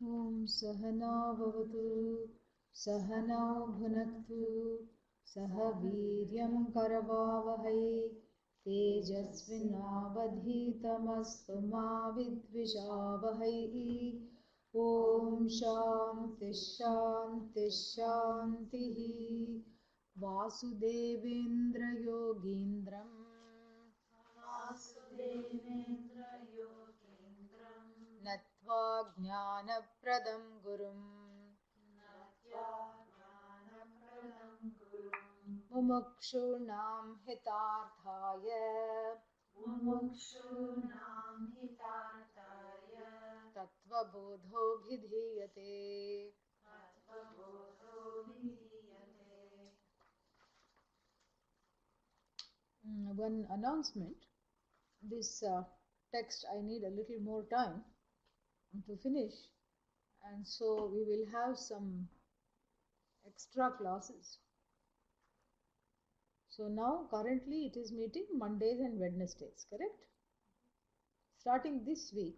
Om Sahana Bhavatu Sahanau Bhunaktu Saha Viryam Karavavahai Tejasvinavadhitamastu ma vidvishavahai. Om Shanti Shanti Shanti. Vasudevendra Yogindram Vasudevendra Yogindram Natva Jnanapradam Gurum Natya Jnanapradam Gurum Mumukshunam Hitarthaya Mumukshunam Hitarthaya Tattva Bodho Bhidhiyate. Tattva Bodho Vidhiyate. One announcement. This text I need a little more time to finish, and so we will have some extra classes. So now currently it is meeting Mondays and Wednesdays, correct? Starting this week,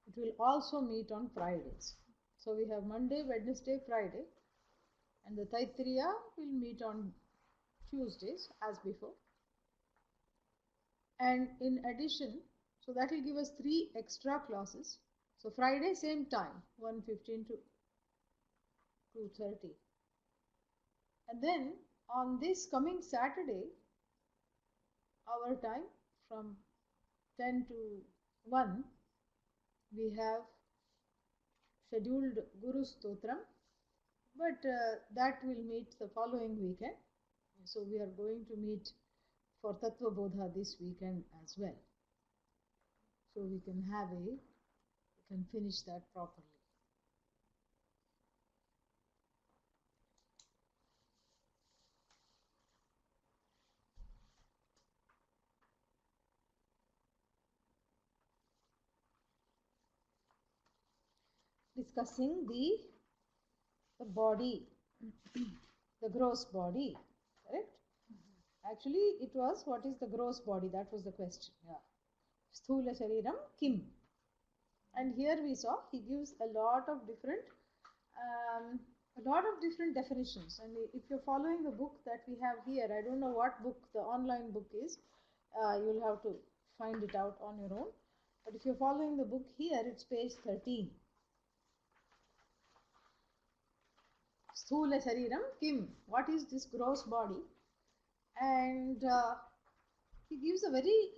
it will also meet on Fridays. So we have Monday, Wednesday, Friday, and the Taittiriya will meet on Tuesdays as before. And in addition, so that will give us 3 extra classes. So Friday same time, 1:15 to 2:30. And then on this coming Saturday, our time from 10 to 1, we have scheduled Guru Stotram, but that will meet the following weekend. So we are going to meet for Tattva Bodha this weekend as well. So we can finish that properly. Discussing the body, the gross body, correct? Actually, it was what is the gross body? That was the question. Yeah. Sthula Shariram Kim. And here we saw he gives a lot of different definitions. And if you're following the book that we have here, I don't know what book the online book is. You'll have to find it out on your own. But if you're following the book here, it's page 13. Sthula Shariram Kim. What is this gross body? And he gives a very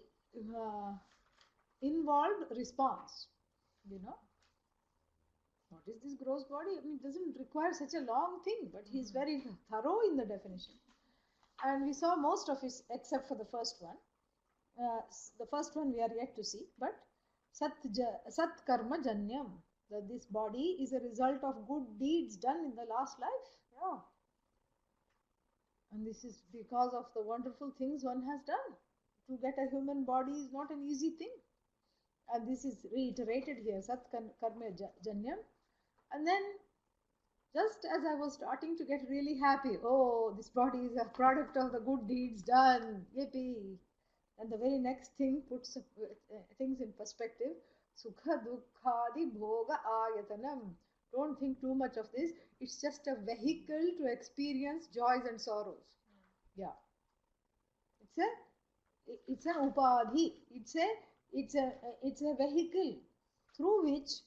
involved response. What is this gross body? I mean, it doesn't require such a long thing, but he's very thorough in the definition. And we saw most of it except for the first one. The first one we are yet to see, but Sat Karma Janyam, that this body is a result of good deeds done in the last life. Yeah. And this is because of the wonderful things one has done. To get a human body is not an easy thing. And this is reiterated here, Sat Karma Janyam. And then, just as I was starting to get really happy, oh, this body is a product of the good deeds done, yippee. And the very next thing puts things in perspective. Sukha dukkhadi bhoga ayatanam. Don't think too much of this. It's just a vehicle to experience joys and sorrows. Yeah. It's an upadhi. It's a vehicle through which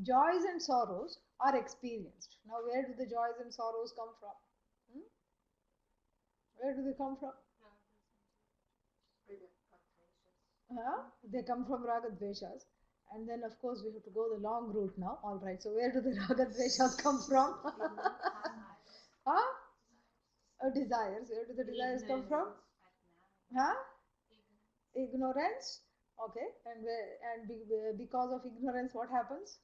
joys and sorrows are experienced. Now, where do the joys and sorrows come from? Where do they come from? They come from raga dveshas. And then, of course, we have to go the long route now. All right. So, where do the raga dveshas come from? Desires. Where do the desires come from? Ignorance. Okay. And because of ignorance, what happens?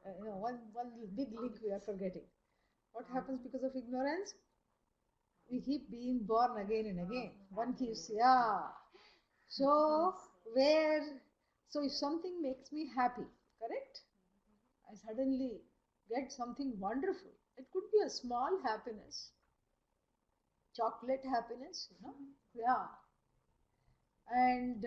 One big link we are forgetting. What happens because of ignorance? We keep being born again and again. One keeps, yeah. So if something makes me happy, correct? I suddenly get something wonderful. It could be a small happiness, chocolate happiness, yeah. And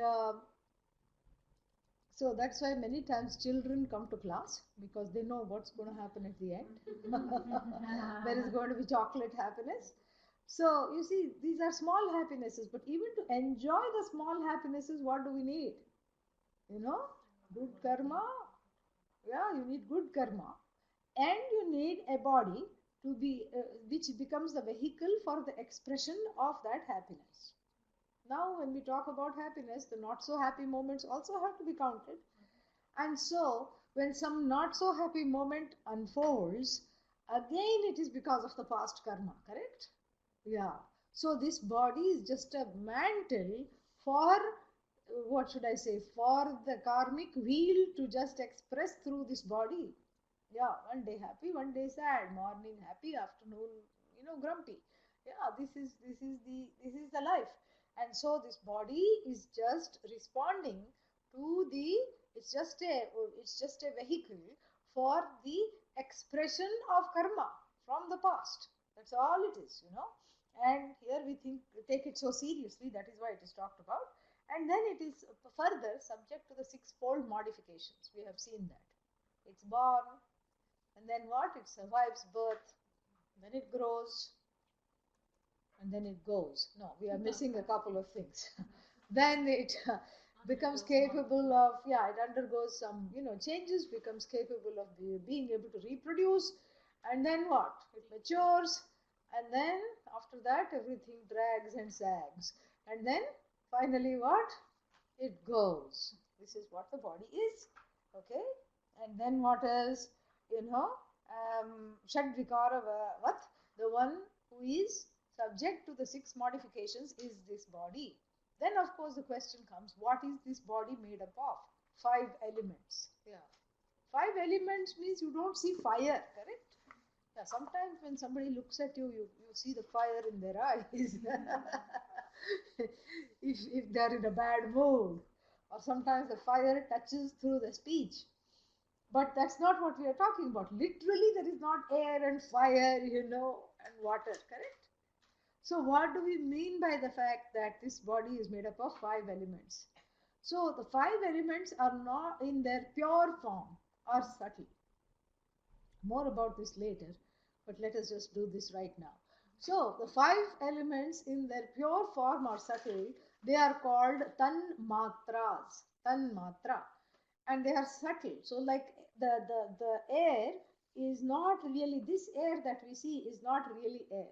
So that's why many times children come to class because they know what's going to happen at the end. There is going to be chocolate happiness. So you see, these are small happinesses, but even to enjoy the small happinesses, what do we need? You know, good karma. Yeah, you need good karma, and you need a body to be, which becomes the vehicle for the expression of that happiness. Now, when we talk about happiness, the not so happy moments also have to be counted. And so, when some not so happy moment unfolds, again it is because of the past karma, correct? Yeah. So, this body is just a mantle for, what should I say, for the karmic wheel to just express through this body. Yeah, one day happy, one day sad, morning happy, afternoon, grumpy. Yeah, this is the life. And so this body is just responding to the, it's just a it's just a vehicle for the expression of karma from the past. That's all it is. And here we take it so seriously, that is why it is talked about. And then it is further subject to the sixfold modifications. We have seen that. It's born, and then what? It survives birth, then it grows, and then it goes. No, we are missing a couple of things. Then it becomes capable of, yeah, it undergoes some, changes, becomes capable of being able to reproduce, and then what? It matures, and then after that, everything drags and sags. And then finally, what? It goes. This is what the body is. Okay? And then what else? Shadvikara Vat, the one who is subject to the six modifications is this body. Then, of course, the question comes, what is this body made up of? Five elements. Yeah. Five elements means you don't see fire, correct? Yeah, sometimes when somebody looks at you, you see the fire in their eyes. if they're in a bad mood. Or sometimes the fire touches through the speech. But that's not what we are talking about. Literally, there is not air and fire, and water, correct? So, what do we mean by the fact that this body is made up of five elements? So, the five elements are not in their pure form, are subtle. More about this later, but let us just do this right now. So, the five elements in their pure form are subtle. They are called tanmatras, tanmatra, and they are subtle. So, like the air is not really, this air that we see is not really air.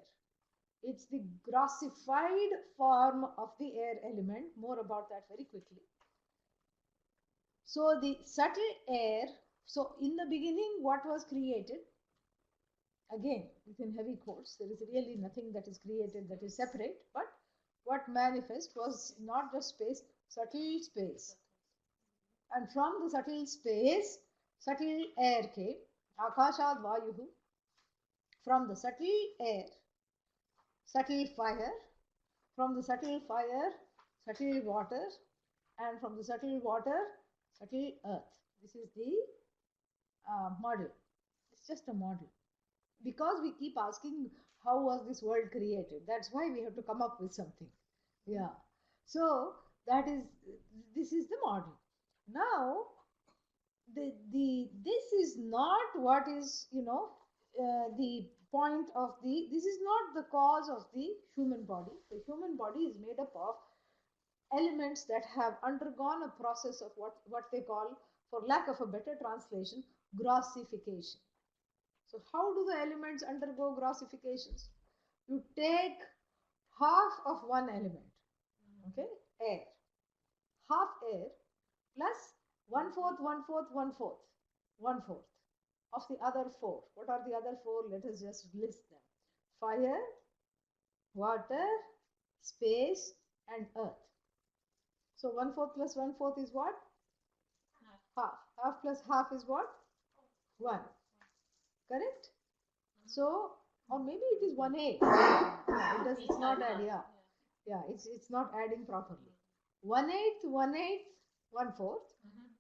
It's the grossified form of the air element. More about that very quickly. So the subtle air, so in the beginning, what was created? Again, within heavy quotes, there is really nothing that is created that is separate, but what manifest was not just space, subtle space. And from the subtle space, subtle air came, akashad vayuhu. From the subtle air, subtle fire. From the subtle fire, subtle water. And from the subtle water, subtle earth. This is the model. It's just a model. Because we keep asking, how was this world created? That's why we have to come up with something. Yeah. So this is the model. Now, this is not what is, the point of this is not the cause of the human body. The human body is made up of elements that have undergone a process of what they call, for lack of a better translation, grossification. So how do the elements undergo grossifications? You take half of one element, okay, air, half air plus 1/4, 1/4, 1/4, 1/4 of the other four. What are the other four? Let us just list them. Fire, water, space, and earth. So 1/4 plus 1/4 is what? Half. Half plus half is what? 1. Correct? So, or maybe it is 1/8. Yeah, it's not add, yeah. Yeah, it's not adding properly. 1/8, 1/8, 1/4.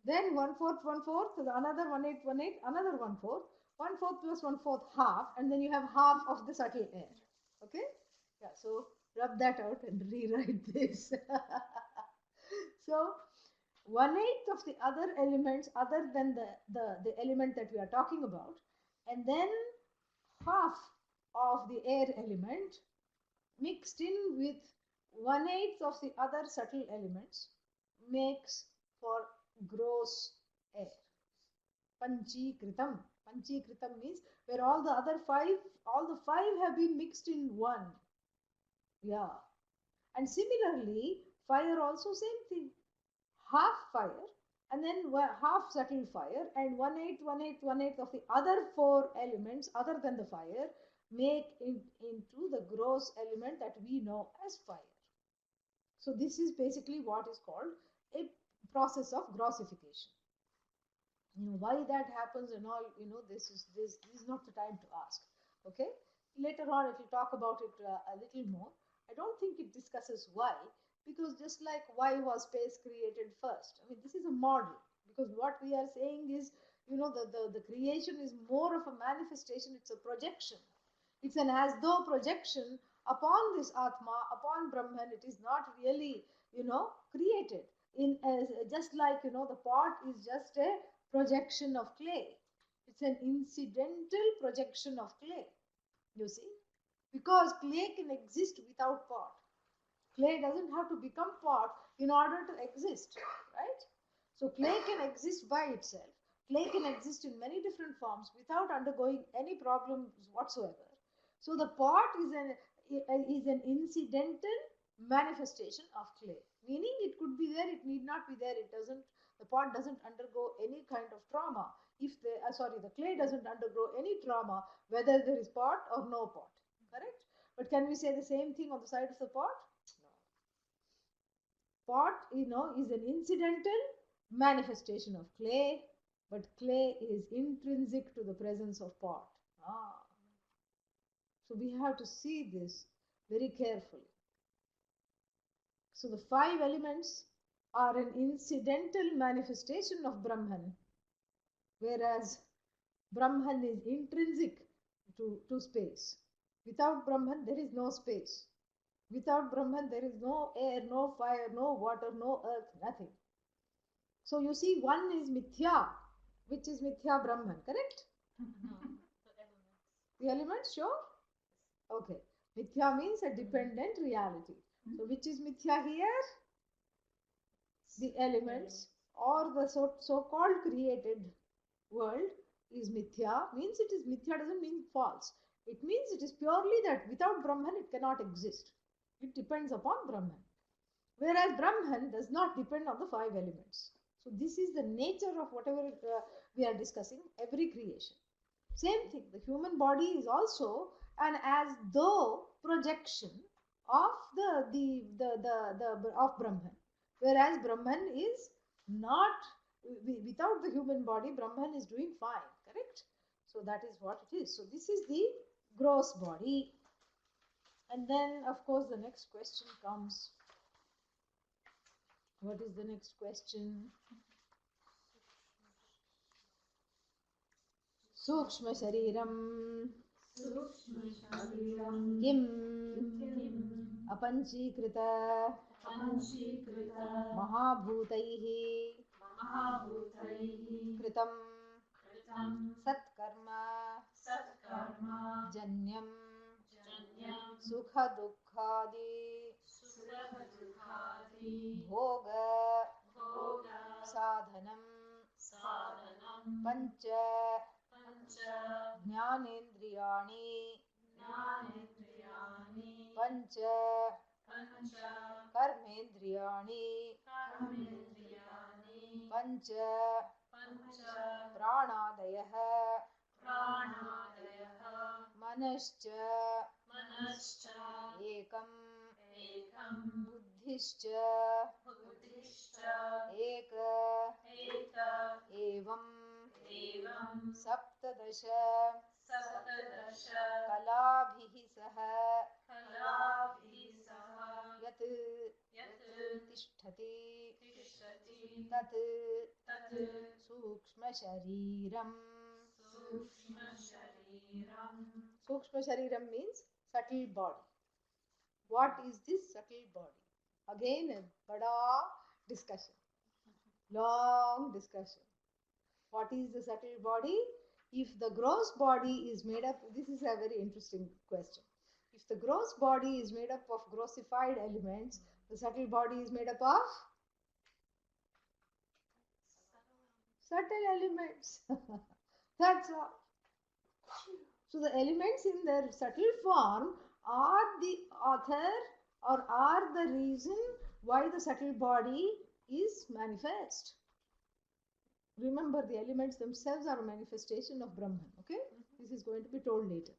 Then 1/4, 1/4, another 1/8, 1/8, another 1/4. 1/4 plus 1/4, half, and then you have half of the subtle air. Okay? Yeah, so rub that out and rewrite this. So, 1/8 of the other elements other than the element that we are talking about, and then half of the air element mixed in with 1/8 of the other subtle elements makes for gross air. Panchikritam. Panchikritam means where all the five have been mixed in one. Yeah. And similarly, fire also same thing. Half fire and then half subtle fire, and 1/8, 1/8, 1/8 of the other four elements other than the fire make it into the gross element that we know as fire. So this is basically what is called a process of grossification. Why that happens and all, this is not the time to ask. Okay, later on it will talk about it a little more. I don't think it discusses why, because just like why was space created first, I mean, this is a model, because what we are saying is, the creation is more of a manifestation. It's a projection. It's an as though projection upon this Atma, upon Brahman. It is not really, created. Just like, the pot is just a projection of clay. It's an incidental projection of clay, you see, because clay can exist without pot. Clay doesn't have to become pot in order to exist, right? So clay can exist by itself. Clay can exist in many different forms without undergoing any problems whatsoever. So the pot is an incidental manifestation of clay, meaning it could be there, it need not be there. The pot doesn't undergo any kind of trauma. The clay doesn't undergo any trauma whether there is pot or no pot. Correct? But can we say the same thing on the side of the pot? No. Pot, is an incidental manifestation of clay, but clay is intrinsic to the presence of pot. So we have to see this very carefully. So the five elements are an incidental manifestation of Brahman, whereas Brahman is intrinsic to space. Without Brahman, there is no space. Without Brahman, there is no air, no fire, no water, no earth, nothing. So you see, one is Mithya. Which is Mithya? Brahman, correct? The elements, sure? Okay. Mithya means a dependent reality. So which is Mithya here? The elements or the so-called created world is Mithya. Means it is Mithya doesn't mean false. It means it is purely that without Brahman it cannot exist. It depends upon Brahman. Whereas Brahman does not depend on the five elements. So this is the nature of whatever we are discussing, every creation. Same thing, the human body is also an as though projection of of Brahman. Whereas Brahman is not, without the human body, Brahman is doing fine, correct? So that is what it is. So this is the gross body. And then, of course, the next question comes. What is the next question? Sukshma Shariram Kim Apanchikrita Mahabhutaihi Kritam Satkarma Janyam Sukha Dukkhadi Bhoga Sadhanam Pancha Jnanendriyani Pancha Karmendriyani Pancha Pranadayah Manascha Ekam Buddhischa Eka Evam Saptadasha Kalabhihi Saha Yat Tishtati Tat Sukshma Shariram. Sukshma Shariram means subtle body. What is this subtle body? Again, a bada discussion. Long discussion. What is the subtle body? If the gross body is made up, this is a very interesting question. If the gross body is made up of grossified elements, the subtle body is made up of subtle elements. That's all. So the elements in their subtle form are the author or are the reason why the subtle body is manifest. Remember, the elements themselves are a manifestation of Brahman. Okay, this is going to be told later.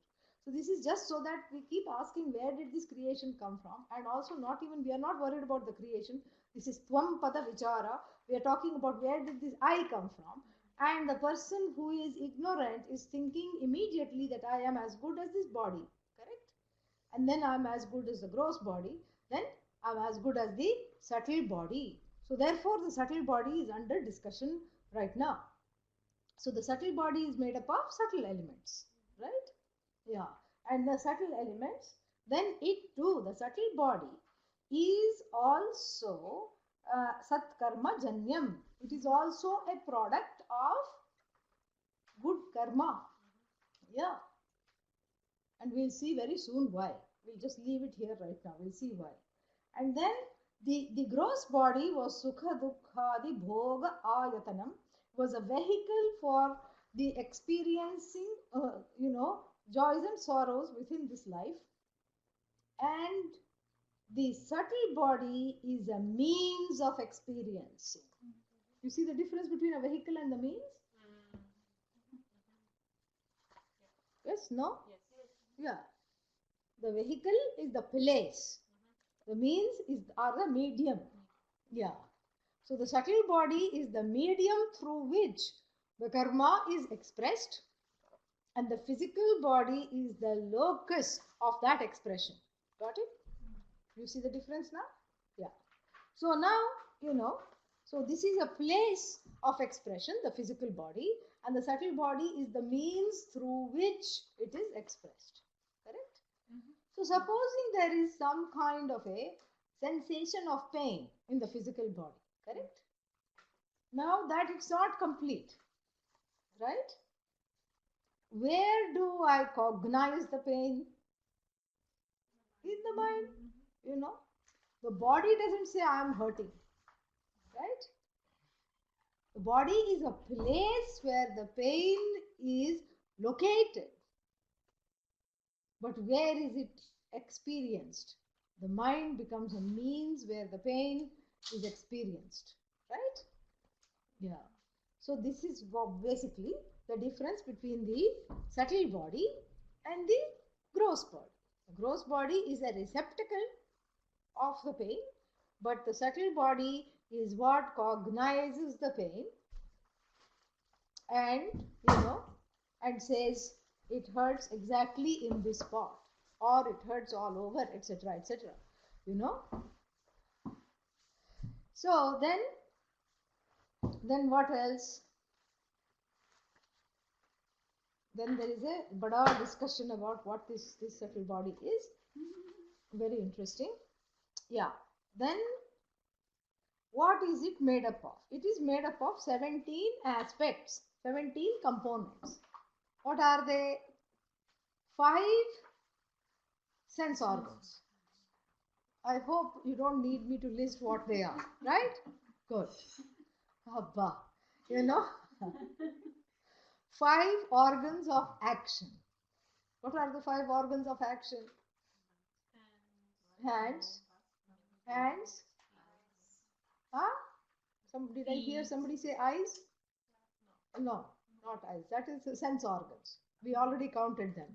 So this is just so that we keep asking where did this creation come from, and also not even we are not worried about the creation. This is Tvam Pada Vichara. We are talking about where did this I come from, and the person who is ignorant is thinking immediately that I am as good as this body, correct? And then I am as good as the gross body. Then I am as good as the subtle body. So therefore, the subtle body is under discussion right now. So the subtle body is made up of subtle elements, right? Yeah. And the subtle elements, then it too, the subtle body is also Satkarma Janyam. It is also a product of good karma. Yeah. And we'll see very soon why. We'll just leave it here right now. We'll see why. And then the gross body was Sukha Dukkhadi Bhoga Ayatanam, was a vehicle for the experiencing, joys and sorrows within this life. And the subtle body is a means of experiencing. You see the difference between a vehicle and the means? Yes, no? Yeah. The vehicle is the place. The means are the medium. Yeah. So the subtle body is the medium through which the karma is expressed, and the physical body is the locus of that expression. Got it? You see the difference now? Yeah. So now, so this is a place of expression, the physical body, and the subtle body is the means through which it is expressed. Correct? So supposing there is some kind of a sensation of pain in the physical body, correct? Now that it's not complete, right? Where do I cognize the pain? In the mind, The body doesn't say I am hurting, right? The body is a place where the pain is located. But where is it experienced? The mind becomes a means where the pain is experienced, right? Yeah. So this is basically the difference between the subtle body and the gross body. The gross body is a receptacle of the pain, but the subtle body is what cognizes the pain and says it hurts exactly in this spot, or it hurts all over, etc., etc. So then what else? Then there is a bada discussion about what this subtle body is. Very interesting. Yeah. Then what is it made up of? It is made up of 17 aspects, 17 components. What are they? 5 sense organs. I hope you don't need me to list what they are, right? Good. Abba. 5 organs of action. What are the 5 organs of action? Hands. Huh? Did I hear somebody say eyes? No, not eyes. That is the sense organs. We already counted them.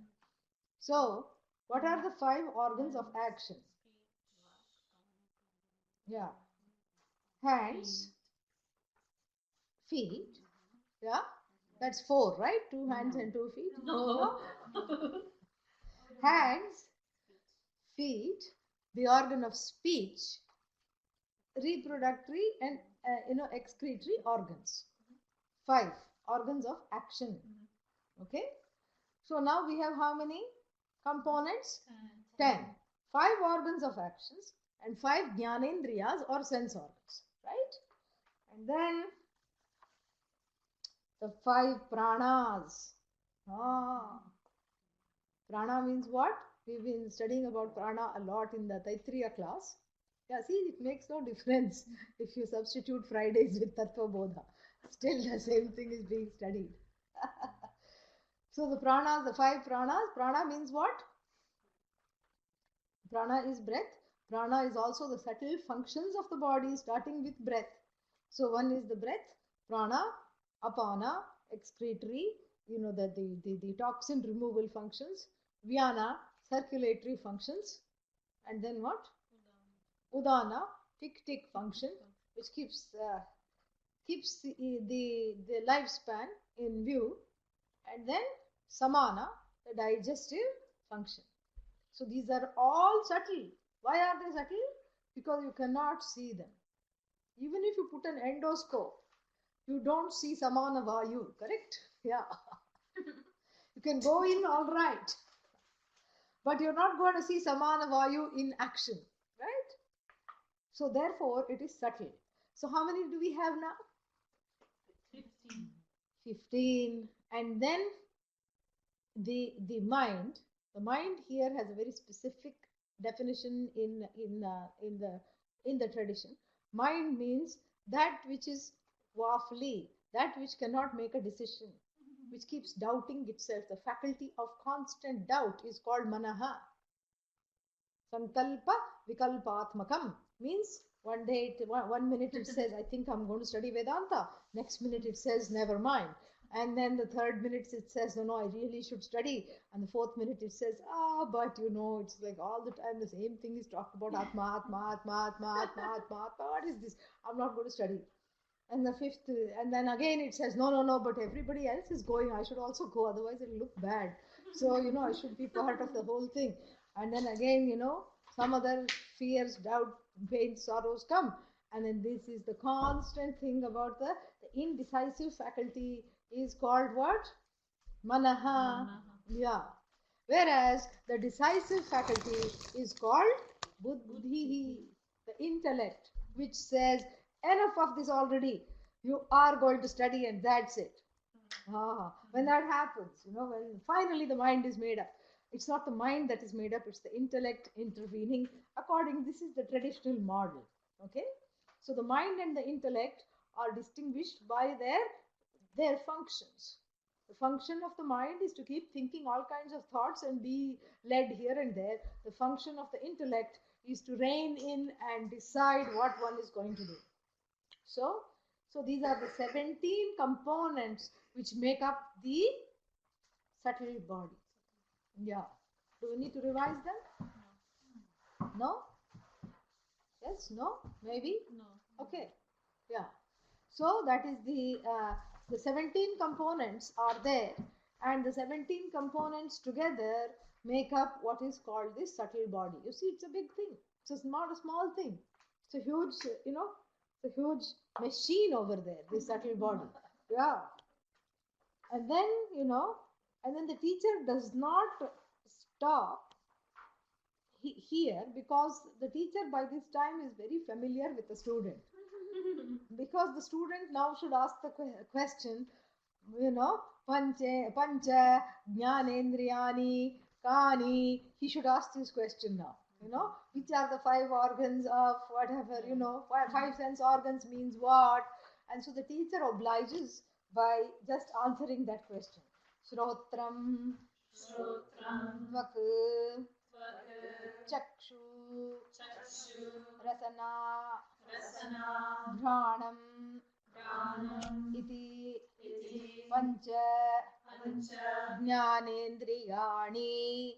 So, what are the 5 organs of action? Yeah. Hands, feet. Yeah. That's 4, right? 2 hands and 2 feet. No. Hands, feet, the organ of speech, reproductory and excretory organs. 5 organs of action. Okay. So now we have how many components? 10. 5 organs of actions and 5 jnanendriyas or sense organs, right? And then the 5 pranas. Prana means what? We've been studying about prana a lot in the Taittiriya class. Yeah, see, it makes no difference if you substitute Fridays with Tattva Bodha. Still the same thing is being studied. So the pranas, the 5 pranas, prana means what? Prana is breath. Prana is also the subtle functions of the body starting with breath. So one is the breath, prana, apana, excretory, the toxin removal functions, vyana, circulatory functions, and then what? Udana, tick function, which keeps the lifespan in view, and then samana, the digestive function. So these are all subtle. Why are they subtle? Because you cannot see them. Even if you put an endoscope, you don't see samana vayu, correct? Yeah. You can go in all right, but you're not going to see samana vayu in action, right? So therefore, it is subtle. So how many do we have now? 15. 15. And then the mind. The mind here has a very specific definition in the tradition. Mind means that which is waffly, that which cannot make a decision, which keeps doubting itself. The faculty of constant doubt is called manaha. Sankalpa vikalpatmakam means one minute it says, I think I'm going to study Vedanta. Next minute it says, never mind. And then the third minute it says, no, I really should study. And the fourth minute it says, but it's like all the time the same thing is talked about, Atma, Atma, Atma, Atma, Atma, Atma, Atma. What is this? I'm not going to study. And the fifth, and then again it says, no, but everybody else is going. I should also go, otherwise it'll look bad. So, I should be part of the whole thing. And then again, some other fears, doubt, pain, sorrows come. And then this is the constant thing about the indecisive faculty is called what? Manaha. Yeah. Whereas the decisive faculty is called buddhi, the intellect, which says, enough of this already. You are going to study and that's it. When that happens, when finally the mind is made up. It's not the mind that is made up, it's the intellect intervening. This is the traditional model. Okay? So the mind and the intellect are distinguished by their functions. The function of the mind is to keep thinking all kinds of thoughts and be led here and there. The function of the intellect is to rein in and decide what one is going to do. So these are the 17 components which make up the subtle body. Yeah. Do we need to revise them? No? Yes? No? Maybe? No. Okay. Yeah. So that is the 17 components are there, and the 17 components together make up what is called the subtle body. You see, it's a big thing. It's not a small thing. It's a huge, it's a huge machine over there, the subtle body. Yeah. And then, and then the teacher does not stop here, because the teacher by this time is very familiar with the student. Because the student now should ask the question, pancha jnanendriyani kani. He should ask this question now. Which are the 5 organs of whatever, 5 sense organs means what. And so the teacher obliges by just answering that question. Shrotram, Vak, Chakshu, Rasana, Granam, Iti, Pancha, Jnanendriyani.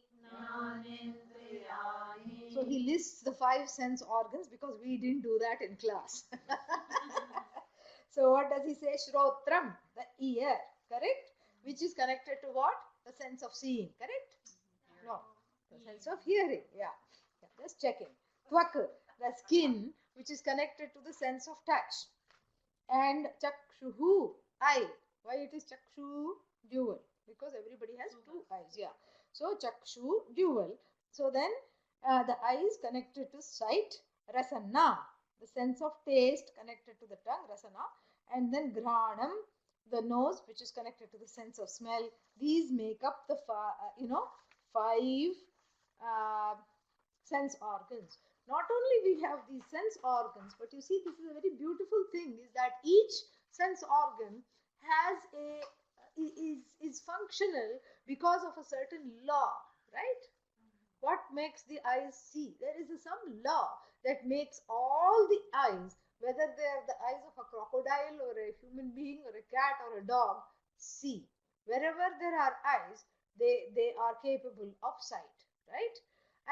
So he lists the 5 sense organs because we didn't do that in class. So what does he say? Shrotram, the ear, correct? Which is connected to what? The sense of seeing, correct? No, the sense of hearing, yeah. Just checking. Tvak, the skin, which is connected to the sense of touch. And chakshuhu, eye. Why it is chakshu? Dual. Because everybody has 2 eyes, yeah. So chakshu, dual. So then the eye is connected to sight. Rasana, the sense of taste connected to the tongue, rasana, and then granam, the nose, which is connected to the sense of smell. These make up the five uh, sense organs. Not only we have these sense organs, but you see, this is a very beautiful thing, is that each sense organ has a is functional because of a certain law, right? What makes the eyes see? There is some law that makes all the eyes, whether they are the eyes of a crocodile or a human being or a cat or a dog, see. Wherever there are eyes, they are capable of sight, right?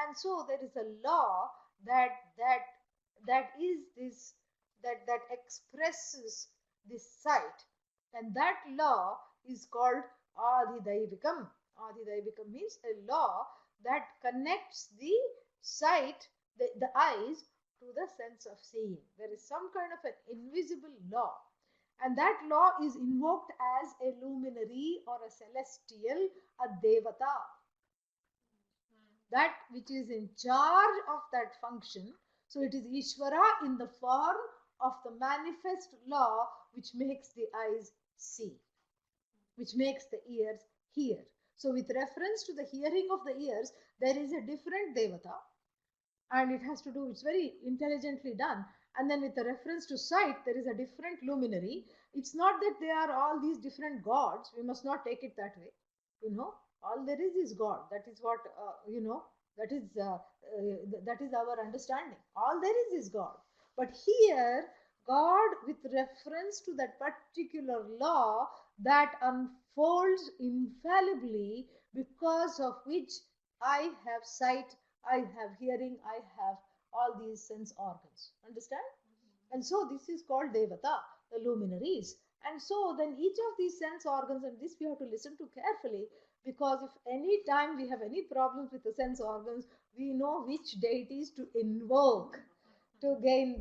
And so there is a law that that that is this that expresses this sight, and that law is called adhidaivikam. Adhidaivikam means a law that connects the sight, the eyes, to the sense of seeing. There is some kind of an invisible law, and that law is invoked as a luminary or a celestial, a devata, that which is in charge of that function. So it is Ishvara in the form of the manifest law which makes the eyes see, which makes the ears hear. So with reference to the hearing of the ears, there is a different devata, and it has to do, it's very intelligently done. And then with the reference to sight, there is a different luminary. It's not that they are all these different gods. We must not take it that way. All there is God. That is what, that is our understanding. All there is God. But here, God, with reference to that particular law that unfolds infallibly, because of which I have sight, I have hearing, I have all these sense organs. Understand? And so this is called Devata, the luminaries. And so then each of these sense organs, and this we have to listen to carefully, because if any time we have any problems with the sense organs, we know which deities to invoke, to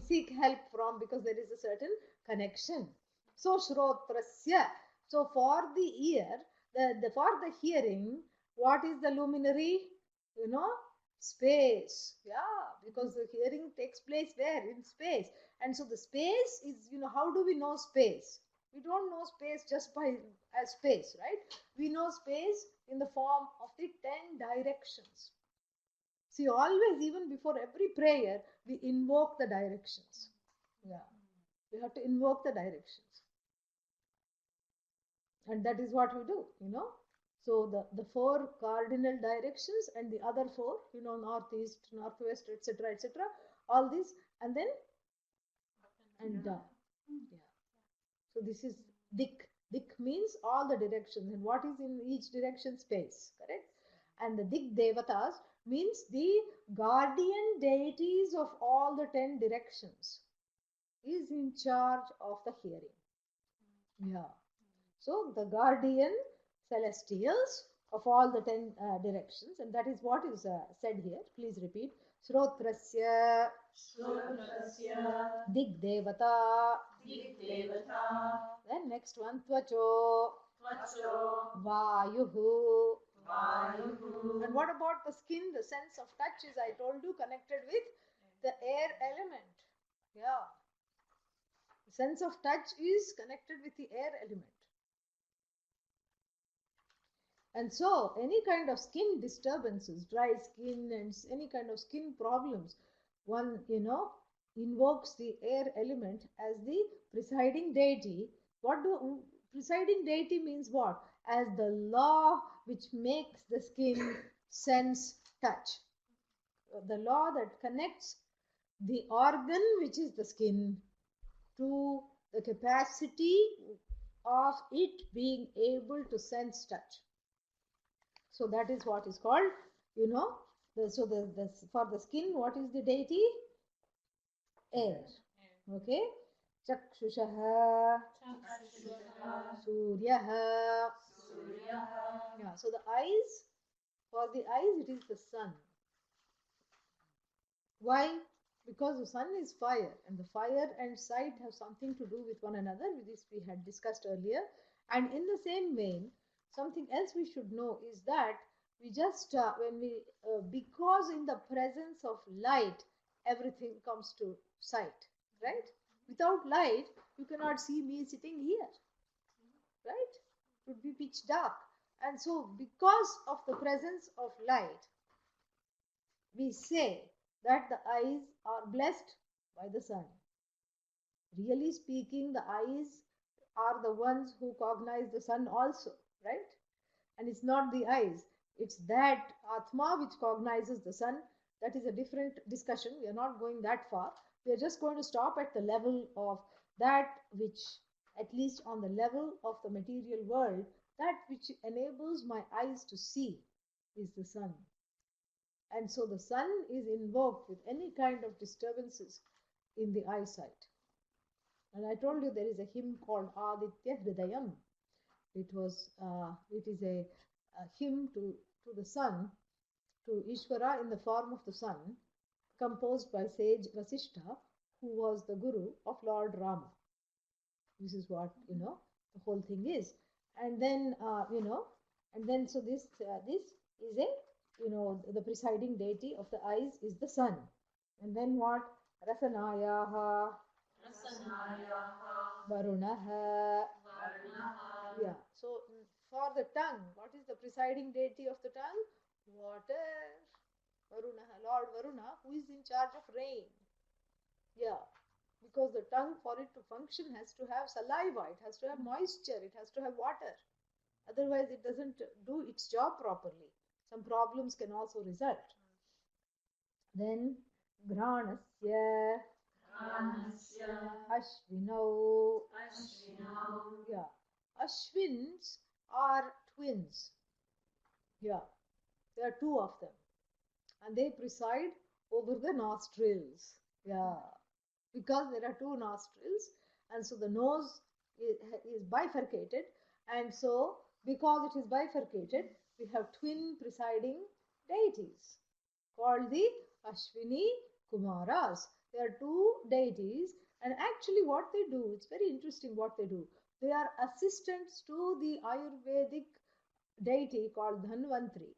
seek help from, because there is a certain connection. So Shrotrasya. So for the ear, for the hearing, what is the luminary? Space. Yeah, because the hearing takes place where? In space. And so the space is, how do we know space? We don't know space just by as space, right? We know space in the form of the 10 directions. See, always, even before every prayer, we invoke the directions. Yeah, we have to invoke the directions. And that is what we do, So the 4 cardinal directions and the other 4, northeast, northwest, etc., etc., all this, and then and down. Yeah. So this is dik. Dik means all the directions, and what is in each direction? Space, correct? And the dik devatas means the guardian deities of all the 10 directions is in charge of the hearing. Yeah. So the guardian celestials of all the 10 directions, and that is what is said here. Please repeat. Shrotrasya Digdevata. Then next one, Tvacho Vayuhu. And what about the skin? The sense of touch is, I told you, connected with the air element. Yeah. The sense of touch is connected with the air element. And so any kind of skin disturbances, dry skin and any kind of skin problems, one, invokes the air element as the presiding deity. Presiding deity means what? As the law which makes the skin sense touch. The law that connects the organ, which is the skin, to the capacity of it being able to sense touch. So that is what is called, for the skin, what is the deity? Air. Okay. Chakshushaha. Suryaha. Yeah. So the eyes, for the eyes, it is the sun. Why? Because the sun is fire, and the fire and sight have something to do with one another. This we had discussed earlier. And in the same vein, something else we should know is that we just, because in the presence of light, everything comes to sight. right? Without light, you cannot see me sitting here, right? It would be pitch dark. And so, because of the presence of light, we say that the eyes are blessed by the sun. Really speaking, the eyes are the ones who cognize the sun also, right? And it's not the eyes, it's that Atma which cognizes the sun. That is a different discussion. We are not going that far. We are just going to stop at the level of that which, at least on the level of the material world, that which enables my eyes to see is the sun. And so the sun is invoked with any kind of disturbances in the eyesight. And I told you there is a hymn called Aditya Hridayam. It is a hymn to the sun, to Ishvara in the form of the sun, composed by sage Vasishtha, who was the guru of Lord Rama. This is what the whole thing is. And then so this is a the presiding deity of the eyes is the sun. And then what? Rasanayaha Varunaha. Yeah. So for the tongue, what is the presiding deity of the tongue? Water. Varuna, Lord Varuna, who is in charge of rain. Yeah. Because the tongue, for it to function, has to have saliva, it has to have moisture, it has to have water. Otherwise, it doesn't do its job properly. Some problems can also result. Then, Granasya Ashvinau. Yeah. Ashwins are twins. Yeah. There are two of them. And they preside over the nostrils. Yeah. Because there are two nostrils. And so the nose is bifurcated. And so, because it is bifurcated, we have twin presiding deities called the Ashwini Kumaras. There are two deities, and actually, what they do, it's very interesting what they do. They are assistants to the Ayurvedic deity called Dhanvantri,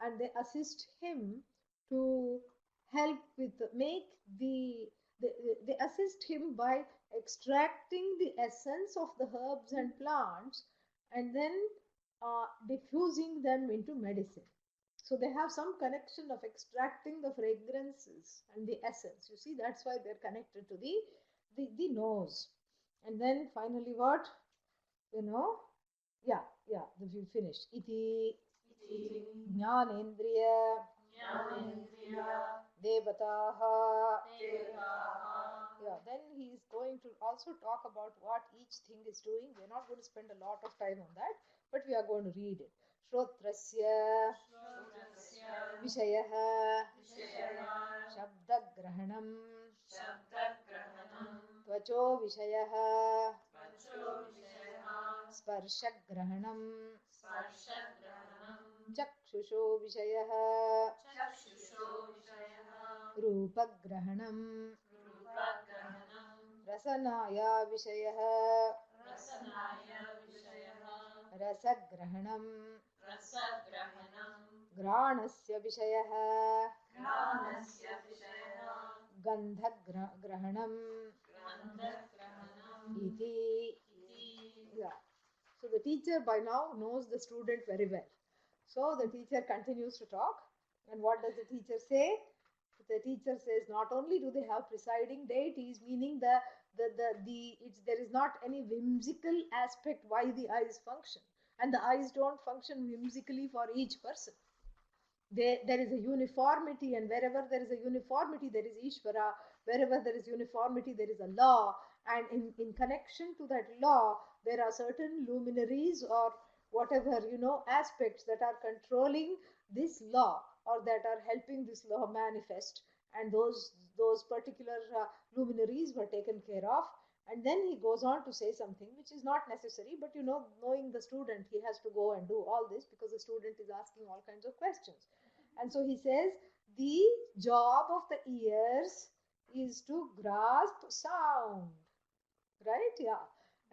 and they assist him to help with they assist him by extracting the essence of the herbs and plants and then diffusing them into medicine. So they have some connection of extracting the fragrances and the essence. You see, that's why they're connected to the nose. And then finally what? We finished. Iti Jnanendriya Devataha. Yeah, then he is going to also talk about what each thing is doing. We're not going to spend a lot of time on that, but we are going to read it. Shrotrasya Vishayaha Shabdagrahanam Tvacho Vishayaha Sparshagrahanam Chakshusho Vishayaha Rupagrahanam Rasanaya Vishayaha Rasagrahanam Granasya Vishayaha Gandhagrahanam Iti. Yeah. So the teacher by now knows the student very well. So the teacher continues to talk. And what does the teacher say? The teacher says not only do they have presiding deities, meaning there is not any whimsical aspect why the eyes function. And the eyes don't function whimsically for each person. There is a uniformity, and wherever there is a uniformity, there is Ishvara. Wherever there is uniformity, there is a law. And in connection to that law, there are certain luminaries or whatever, aspects that are controlling this law or that are helping this law manifest. And those particular luminaries were taken care of. And then he goes on to say something which is not necessary, but knowing the student, he has to go and do all this because the student is asking all kinds of questions. And so he says, the job of the ears is to grasp sound, right? Yeah.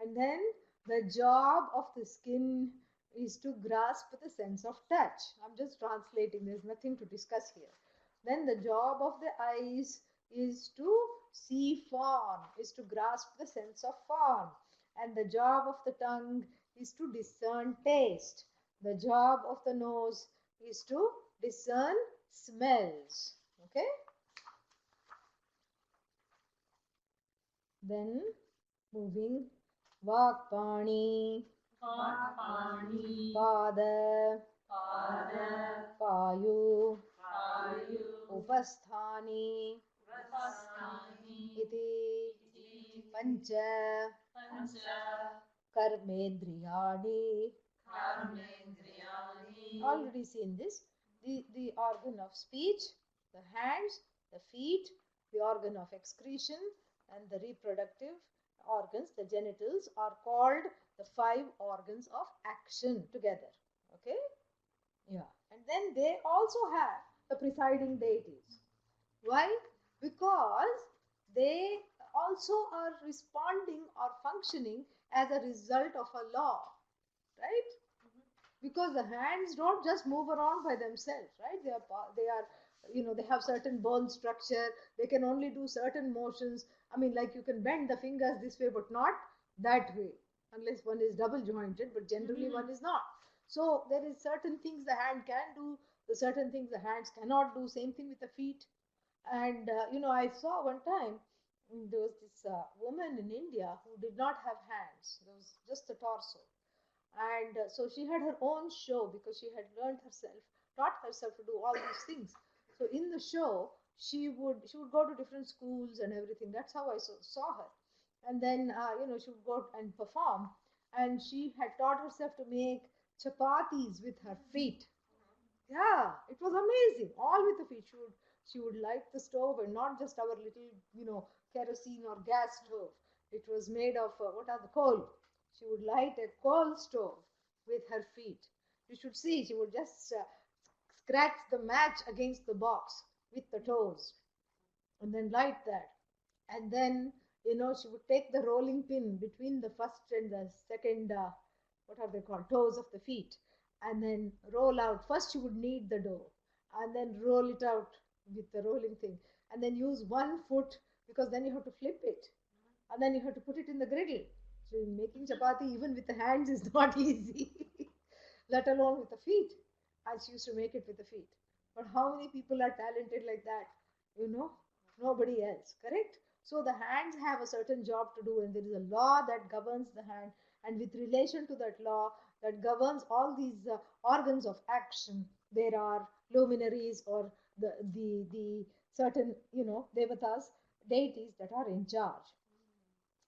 And then the job of the skin is to grasp the sense of touch. I'm just translating, there's nothing to discuss here. Then the job of the eyes is to see form, is to grasp the sense of form. And the job of the tongue is to discern taste. The job of the nose is to discern smells. Okay? Then moving Vakpani, Vakpani, Pada, Pada, Payu, Payu, Upasthani, Upasthani, Iti, Iti, Pancha, Pancha, Karmendriyani. Karmendriyani. Already seen this. The organ of speech, the hands, the feet, the organ of excretion, and the reproductive organs, the genitals, are called the five organs of action together. Okay? Yeah. And then they also have the presiding deities. Why? Because they also are responding or functioning as a result of a law, right? Because the hands don't just move around by themselves, right? They are they have certain bone structure. They can only do certain motions. I mean, like, you can bend the fingers this way but not that way, unless one is double jointed, but generally one is not. So there is certain things the hand can do, the certain things the hands cannot do. Same thing with the feet. And I saw one time, there was this woman in India who did not have hands. There was just the torso. And so she had her own show because she had learned herself, taught herself to do all these things. So in the show, she would go to different schools and everything. That's how I saw her. And then she would go and perform. And she had taught herself to make chapatis with her feet. Yeah, it was amazing. All with the feet. She would light the stove, and not just our little, kerosene or gas stove. It was made of what are the coal. She would light a coal stove with her feet. You should see. She would just scratch the match against the box with the toes, and then light that. And then she would take the rolling pin between the first and the second, what are they called, toes of the feet, and then roll out. First she would knead the dough, and then roll it out with the rolling thing, and then use one foot, because then you have to flip it, and then you have to put it in the griddle. So making chapati even with the hands is not easy, let alone with the feet. And she used to make it with the feet. But how many people are talented like that? You know, nobody else, correct? So the hands have a certain job to do, and there is a law that governs the hand. And with relation to that law that governs all these organs of action, there are luminaries, or the certain devatas, deities that are in charge.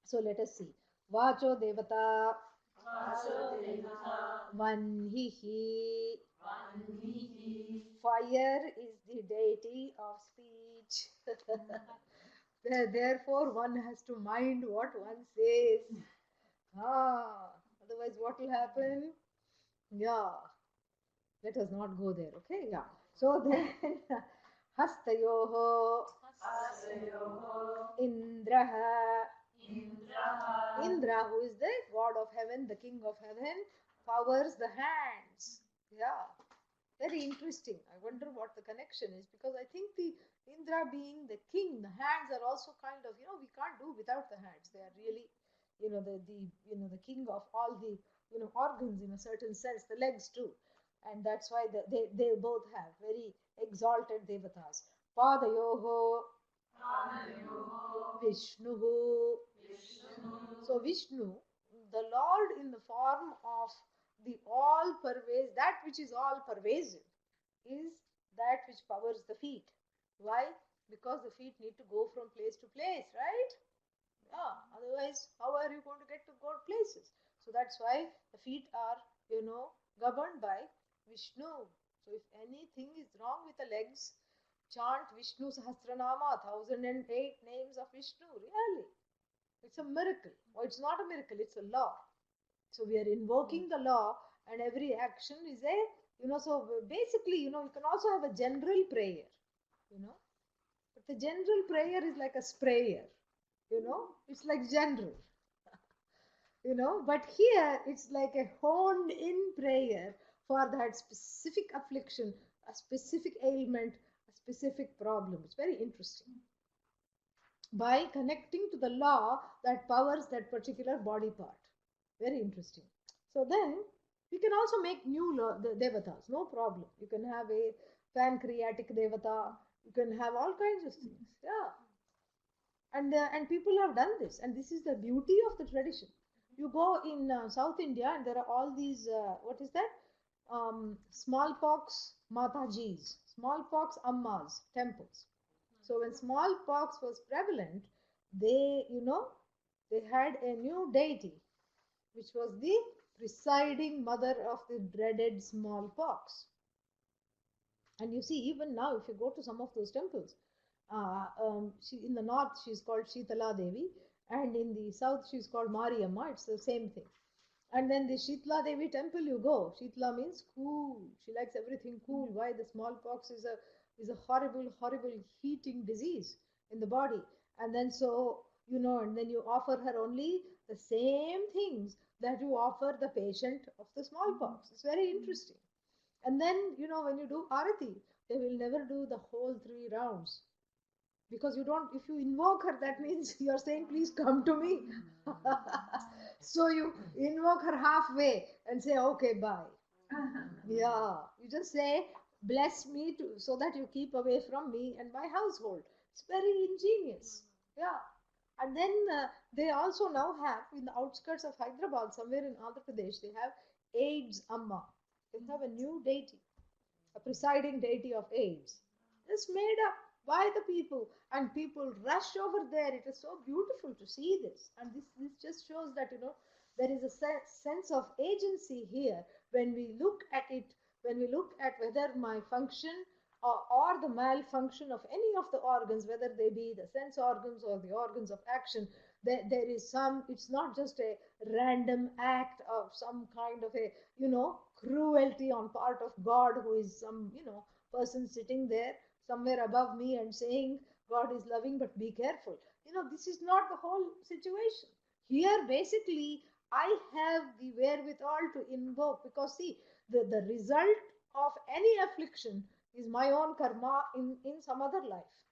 So let us see. Vacho devata, Vacho Devata, Vanhihi. Vanhihi, Fire is the deity of speech. Therefore, one has to mind what one says. Otherwise, what will happen? Yeah, let us not go there. Okay, yeah. So then, Hastayoho, Hasayoho, Indraha. Indraha, Indra, who is the god of heaven, the king of heaven, powers the hands. Yeah, very interesting. I wonder what the connection is, because I think the Indra being the king, the hands are also kind of, we can't do without the hands. They are really, the king of all the organs in a certain sense, the legs too. And that's why they both have very exalted devatas. Padayoho, Padayoho, Vishnuhu. Vishnu, So Vishnu, the Lord in the form of the all pervasive, that which is all pervasive, is that which powers the feet. Why? Because the feet need to go from place to place, right? Yeah. Otherwise, how are you going to get to go places? So that's why the feet are, governed by Vishnu. So if anything is wrong with the legs, chant Vishnu Sahasranama, 1008 names of Vishnu. Really, it's a miracle. Or it's not a miracle, it's a law. So we are invoking the law, and every action is so basically, you can also have a general prayer, you know. But the general prayer is like a sprayer, it's like general, but here it's like a honed in prayer for that specific affliction, a specific ailment, a specific problem. It's very interesting. by connecting to the law that powers that particular body part. Very interesting. So then we can also make new the devatas, no problem. You can have a pancreatic devata, you can have all kinds of things. Yeah. And people have done this, and this is the beauty of the tradition. You go in South India, and there are all these what is that? Smallpox Matajis, smallpox Ammas temples. So when smallpox was prevalent, they, they had a new deity, which was the presiding mother of the dreaded smallpox. And you see, even now, if you go to some of those temples, in the north she's called Shitala Devi, and in the south she's called Mariamma. It's the same thing. And then the Shitla Devi temple you go. Shitla means cool. She likes everything cool. Why? The smallpox is a horrible, horrible heating disease in the body. And then so, and then you offer her only the same things that you offer the patient of the smallpox. It's very interesting. And then, when you do arati, they will never do the whole 3 rounds, because you don't, if you invoke her, that means you're saying, please come to me. So you invoke her halfway and say, okay, bye. Yeah, you just say, bless me too, so that you keep away from me and my household. It's very ingenious. Yeah. And then they also now have, in the outskirts of Hyderabad, somewhere in Andhra Pradesh, they have AIDS Amma. They have a new deity, a presiding deity of AIDS. It's made up by the people, and people rush over there. It is so beautiful to see this, and this just shows that there is a sense of agency here when we look at it. When we look at whether my function or the malfunction of any of the organs, whether they be the sense organs or the organs of action, there is some. It's not just a random act of some kind of a cruelty on part of God, who is some person sitting there somewhere above me and saying God is loving, but be careful. This is not the whole situation. Here, basically, I have the wherewithal to invoke, because see, the result of any affliction is my own karma in some other life.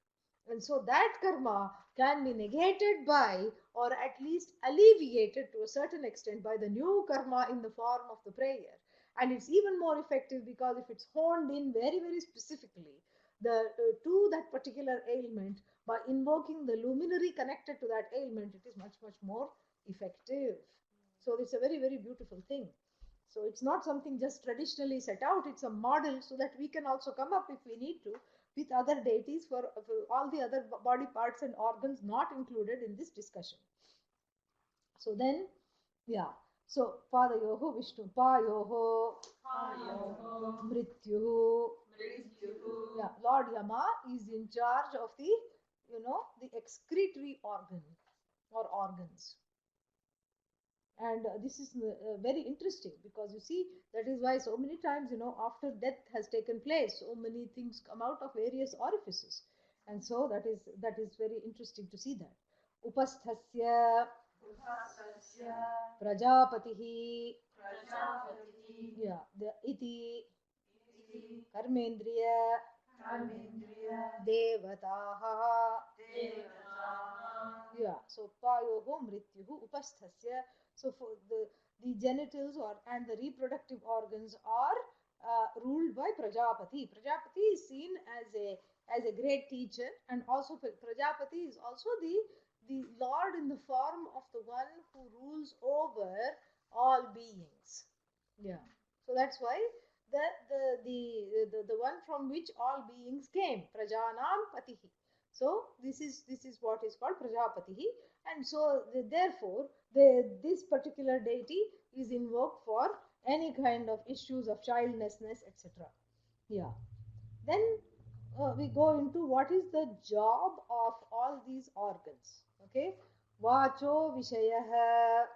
And so that karma can be negated by, or at least alleviated to a certain extent, by the new karma in the form of the prayer. And it's even more effective because if it's honed in very, very specifically to that particular ailment, by invoking the luminary connected to that ailment, it is much, much more effective. So it's a very, very beautiful thing. So it's not something just traditionally set out, it's a model so that we can also come up, if we need to, with other deities for all the other body parts and organs not included in this discussion. So then, yeah. So Padayoho Vishnu Payoho Mrityuhu. Yeah, Lord Yama is in charge of the excretory organ or organs. And this is very interesting, because you see, that is why so many times, after death has taken place, so many things come out of various orifices. And so that is very interesting to see that. Upasthasya Prajapatihi. Yeah, the iti Karmendriya Devataha. Yeah, so Payoho Mrityuhu Upasthasya. So for the genitals and the reproductive organs are ruled by Prajapati. Prajapati is seen as a great teacher, and also Prajapati is also the Lord in the form of the one who rules over all beings. Yeah. So that's why the one from which all beings came, Prajanam Patihi. So this is what is called Prajapati, and so therefore this particular deity is invoked for any kind of issues of childlessness, etc. Yeah. Then we go into what is the job of all these organs. Okay. Vacho Vishayah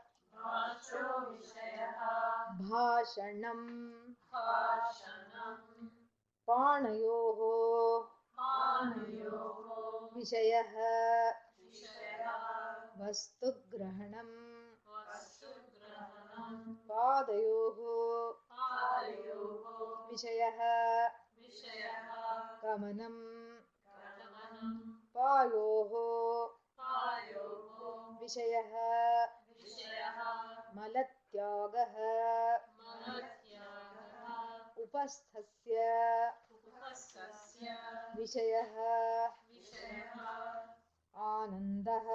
Bhashanam Panayoho Vishayah Vastugrahanam Padayoho Vishayah Gamanam Payoho विषयः मलत्यागः उपस्थस्य विषयः आनन्दः.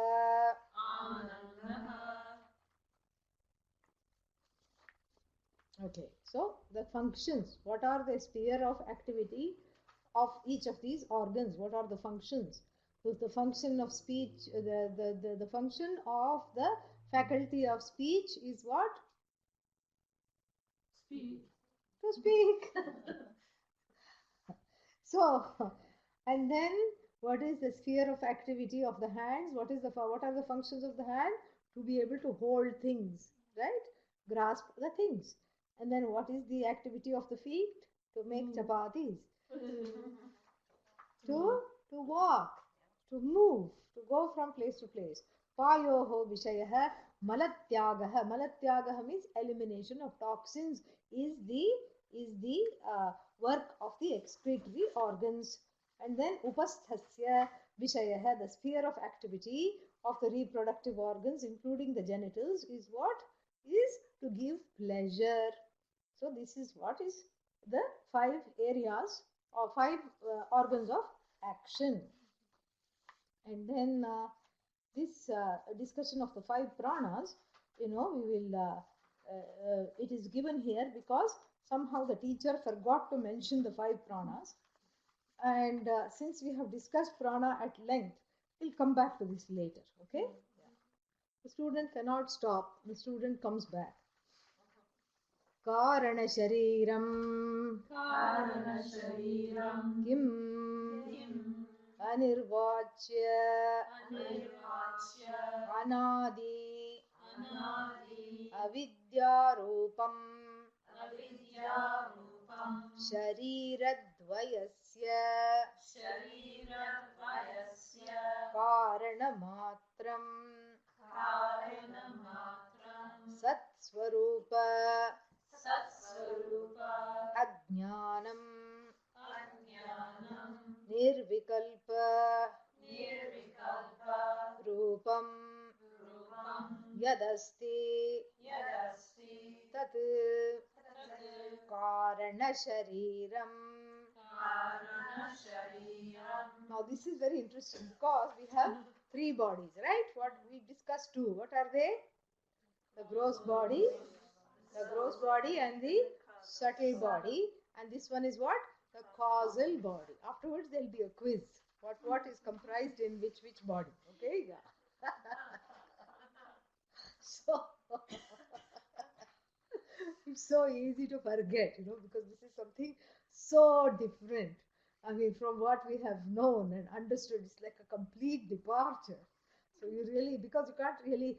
Okay, so the functions, what are the sphere of activity of each of these organs? What are the functions? So the function of speech, the function of the faculty of speech is what? Speak. To speak. So, and then what is the sphere of activity of the hands? What are the functions of the hand? To be able to hold things, right? Grasp the things. And then what is the activity of the feet? To make chapatis. To walk, to move, to go from place to place. Payoho vishayah malatyagaha. Malatyagaha means elimination of toxins is the work of the excretory organs. And then upasthasya vishayah, the sphere of activity of the reproductive organs, including the genitals, is what? Is to give pleasure. So this is what is the 5 areas or 5 organs of action. And then this discussion of the 5 pranas, we will it is given here because somehow the teacher forgot to mention the 5 pranas, and since we have discussed prana at length, we'll come back to this later. Okay. The student cannot stop. The student comes back. कारणशरीरं किम् अनिर्वाच्य अनादि अविद्यारूपम् शरीरद्वयस्य कारणमात्रम् सत्स्वरूप अज्ञानम् निर्विकल्प रूपम् यदस्ति तत् कारणशरीरम्. Now this is very interesting because we have 3 bodies, right? What we discussed 2. What are they? The gross body, and the subtle body, and this one is what? The causal body. Afterwards there will be a quiz. What is comprised in which body? Okay, yeah. So it's so easy to forget, because this is something so different. I mean, from what we have known and understood, it's like a complete departure. So you really, because you can't really,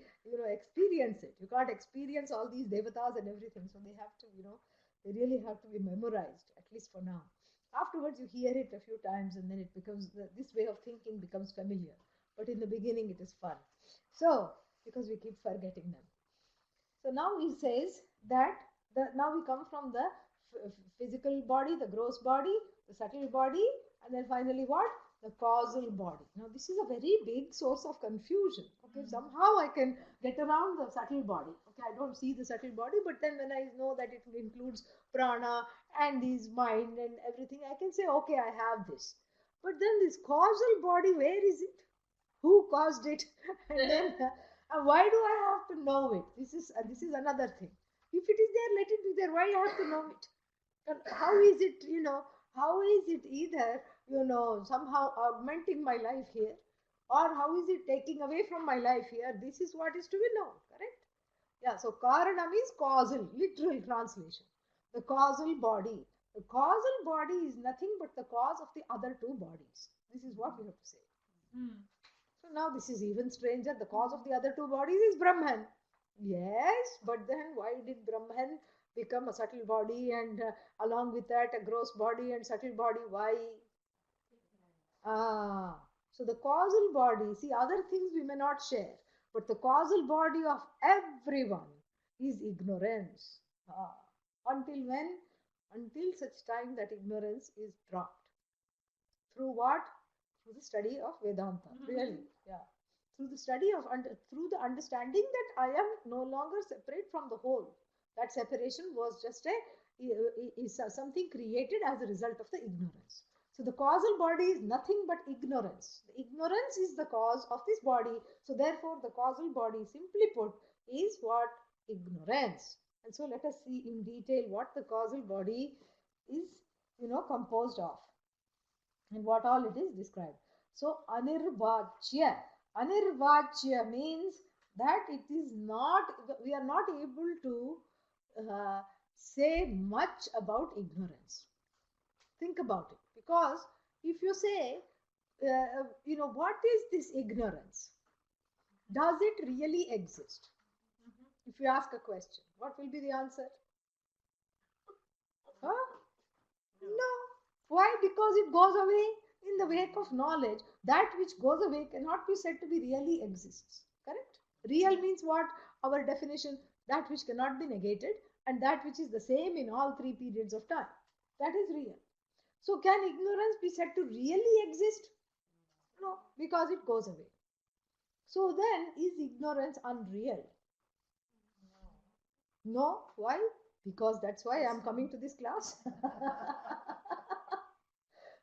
experience it. You can't experience all these devatas and everything. So they have to, they really have to be memorized, at least for now. Afterwards, you hear it a few times and then it becomes, this way of thinking becomes familiar. But in the beginning, it is fun. So, because we keep forgetting them. So now he says that, now we come from the physical body, the gross body, the subtle body, and then finally what? The causal body. Now this is a very big source of confusion. Okay, somehow I can get around the subtle body. Okay, I don't see the subtle body, but then when I know that it includes prana and this mind and everything, I can say, okay, I have this. But then this causal body, where is it? Who caused it? And then why do I have to know it? This is another thing. If it is there, let it be there. Why I have to know it? And how is it, how is it either, somehow augmenting my life here, or how is it taking away from my life here? This is what is to be known, correct? Yeah, so karana means causal, literal translation. The causal body. The causal body is nothing but the cause of the other 2 bodies. This is what we have to say. So now this is even stranger. The cause of the other 2 bodies is Brahman. Yes, but then why did Brahman become a subtle body and along with that a gross body and subtle body? Why? So the causal body, see, other things we may not share, but the causal body of everyone is ignorance. Until when? Until such time that ignorance is dropped. Through what? Through the study of Vedanta. Really, yeah. through the study of, through the understanding that I am no longer separate from the whole. That separation was just is something created as a result of the ignorance. So the causal body is nothing but ignorance. The ignorance is the cause of this body. So therefore, the causal body, simply put, is what? Ignorance. And so let us see in detail what the causal body is, composed of, and what all it is described. So anirvachya. Anirvachya means that it is not, we are not able to say much about ignorance. Think about it. Because if you say, what is this ignorance? Does it really exist? If you ask a question, what will be the answer? Huh? No. Why? Because it goes away in the wake of knowledge. That which goes away cannot be said to be really exists. Correct? Real means what? Our definition, that which cannot be negated and that which is the same in all three periods of time. That is real. So can ignorance be said to really exist? No, because it goes away. So then, is ignorance unreal? No. Why? Because that's why I'm coming to this class.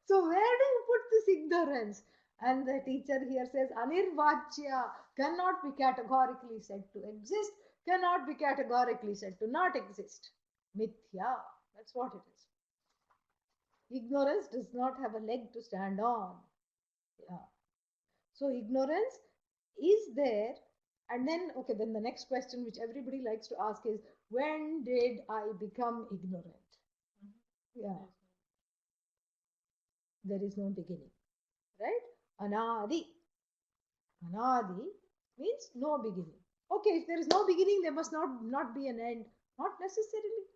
So where do you put this ignorance? And the teacher here says, Anirvachya cannot be categorically said to exist, cannot be categorically said to not exist. Mithya, that's what it is. Ignorance does not have a leg to stand on. Yeah. So ignorance is there. And then, okay, then the next question which everybody likes to ask is, when did I become ignorant? Yeah. There is no beginning, right? Anadi. Anadi means no beginning. Okay, if there is no beginning, there must not be an end. Not necessarily.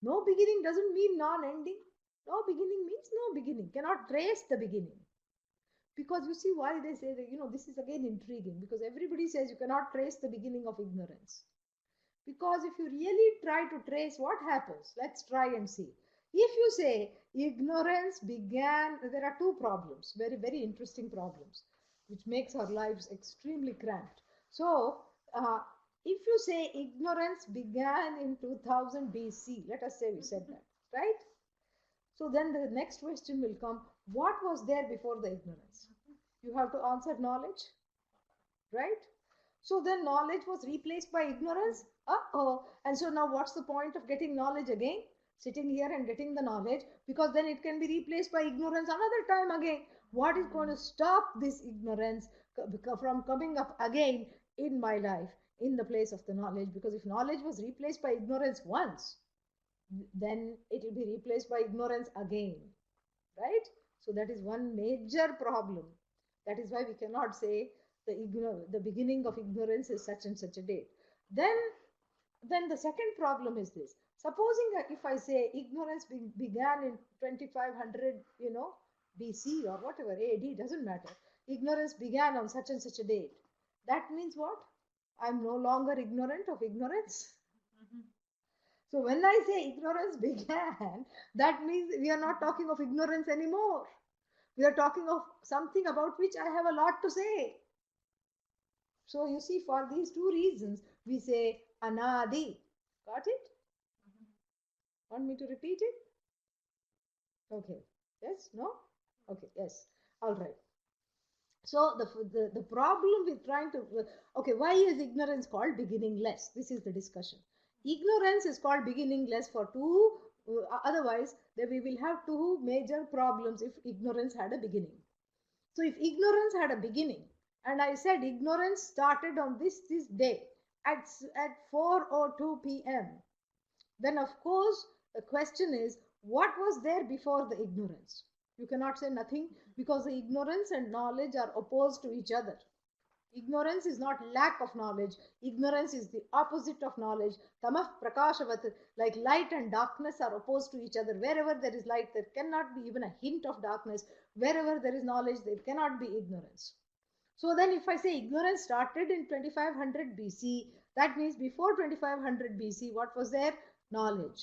No beginning doesn't mean non-ending. No beginning means no beginning. Cannot trace the beginning. Because you see why they say that, this is again intriguing. Because everybody says you cannot trace the beginning of ignorance. Because if you really try to trace what happens, let's try and see. If you say ignorance began, there are two problems, very, very interesting problems, which makes our lives extremely cramped. So, if you say ignorance began in 2000 BC, let us say we said that, right? So then the next question will come, what was there before the ignorance? You have to answer knowledge, right? So then knowledge was replaced by ignorance. And so now what's the point of getting knowledge again? Sitting here and getting the knowledge, because then it can be replaced by ignorance another time again. What is going to stop this ignorance from coming up again in my life in the place of the knowledge? Because if knowledge was replaced by ignorance once, then it will be replaced by ignorance again, right? So that is one major problem. That is why we cannot say the beginning of ignorance is such and such a date. Then the second problem is this. Supposing that if I say ignorance began in 2500, BC or whatever, AD, doesn't matter. Ignorance began on such and such a date. That means what? I'm no longer ignorant of ignorance. So when I say ignorance began, that means we are not talking of ignorance anymore. We are talking of something about which I have a lot to say. So you see, for these two reasons, we say anadi. Got it? Want me to repeat it? Okay. Yes? No? Okay. Yes. All right. So the problem with trying to, okay, why is ignorance called beginningless? This is the discussion. Ignorance is called beginningless for two, otherwise we will have two major problems if ignorance had a beginning. So if ignorance had a beginning, and I said ignorance started on this day at 4:02 p.m., then of course the question is, what was there before the ignorance? You cannot say nothing, because the ignorance and knowledge are opposed to each other. Ignorance is not lack of knowledge. Ignorance is the opposite of knowledge. Tamah prakashavat, like light and darkness are opposed to each other. Wherever there is light, there cannot be even a hint of darkness. Wherever there is knowledge, there cannot be ignorance. So then if I say ignorance started in 2500 BC, that means before 2500 BC, what was there? Knowledge.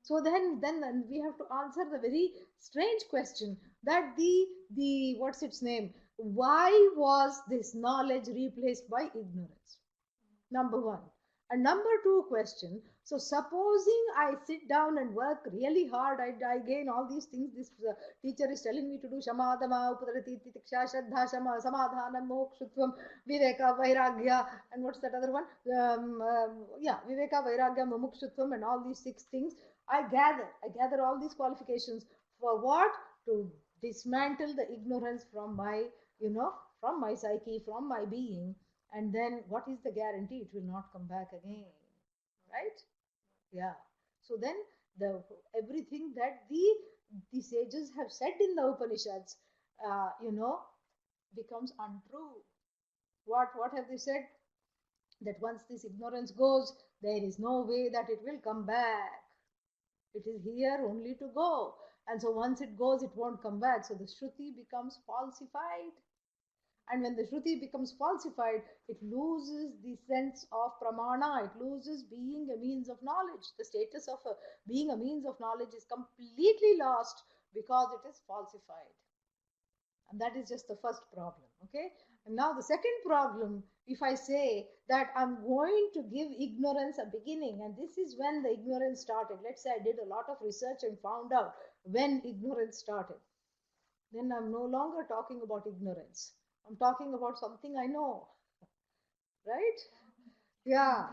So then we have to answer the very strange question that the what's its name? why was this knowledge replaced by ignorance? Number one. And number two question, so supposing I sit down and work really hard, I gain all these things this teacher is telling me to do: shamadama, upadrati, titiksha, shraddha, shama, samadhana, mokshutvam, viveka, vairagya, and what's that other one? Viveka, vairagya, mumukshutvam, and all these six things. I gather all these qualifications for what? To dismantle the ignorance from my, from my psyche, from my being. And then what is the guarantee? It will not come back again, right? Yeah. So then everything that the sages have said in the Upanishads, becomes untrue. What have they said? That once this ignorance goes, there is no way that it will come back. It is here only to go. And so once it goes, it won't come back. So the Shruti becomes falsified. And when the Shruti becomes falsified, it loses the sense of pramana, it loses being a means of knowledge. The status of being a means of knowledge is completely lost because it is falsified. And that is just the first problem, okay? And now the second problem, if I say that I'm going to give ignorance a beginning, and this is when the ignorance started. Let's say I did a lot of research and found out when ignorance started. Then I'm no longer talking about ignorance. I'm talking about something I know, right? Yeah,